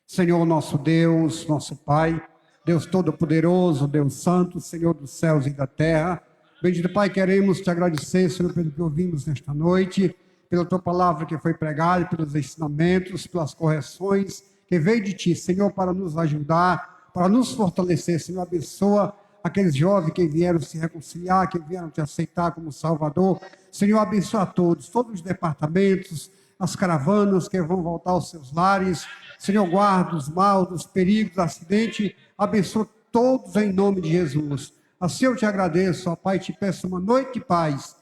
Senhor nosso Deus, nosso Pai, Deus Todo-Poderoso, Deus Santo, Senhor dos céus e da terra. Bendito Pai, queremos te agradecer, Senhor, pelo que ouvimos nesta noite, pela tua palavra que foi pregada, pelos ensinamentos, pelas correções que veio de ti, Senhor, para nos ajudar, para nos fortalecer. Senhor, abençoa aqueles jovens que vieram se reconciliar, que vieram te aceitar como Salvador. Senhor, abençoa a todos os departamentos, as caravanas que vão voltar aos seus lares. Senhor, guarda os maus, dos perigos, acidentes. Abençoa todos em nome de Jesus. Assim eu te agradeço, ó Pai, te peço uma noite de paz.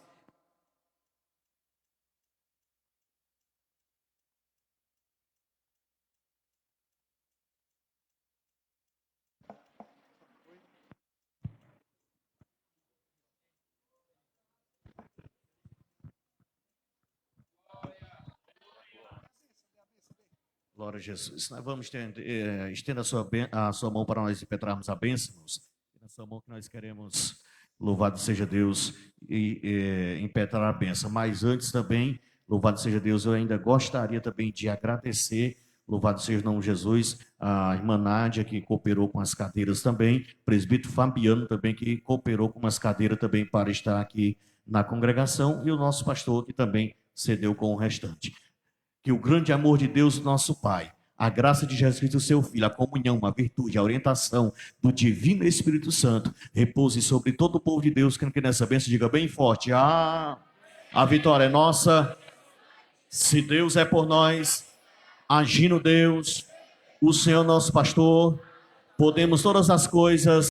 Glória a Jesus. Nós vamos estenda a sua mão para nós impetrarmos a bênção. Na sua mão que nós queremos, louvado seja Deus, e impetrar a bênção. Mas antes também, louvado seja Deus, eu ainda gostaria também de agradecer, louvado seja o nome de Jesus, a irmã Nádia, que cooperou com as cadeiras também, presbítero Fabiano também, que cooperou com as cadeiras também para estar aqui na congregação, e o nosso pastor, que também cedeu com o restante. Que o grande amor de Deus, nosso Pai, a graça de Jesus Cristo, seu Filho, a comunhão, a virtude, a orientação do Divino Espírito Santo, repouse sobre todo o povo de Deus, que nessa bênção diga bem forte, a vitória é nossa. Se Deus é por nós, agindo Deus, o Senhor nosso pastor, podemos todas as coisas.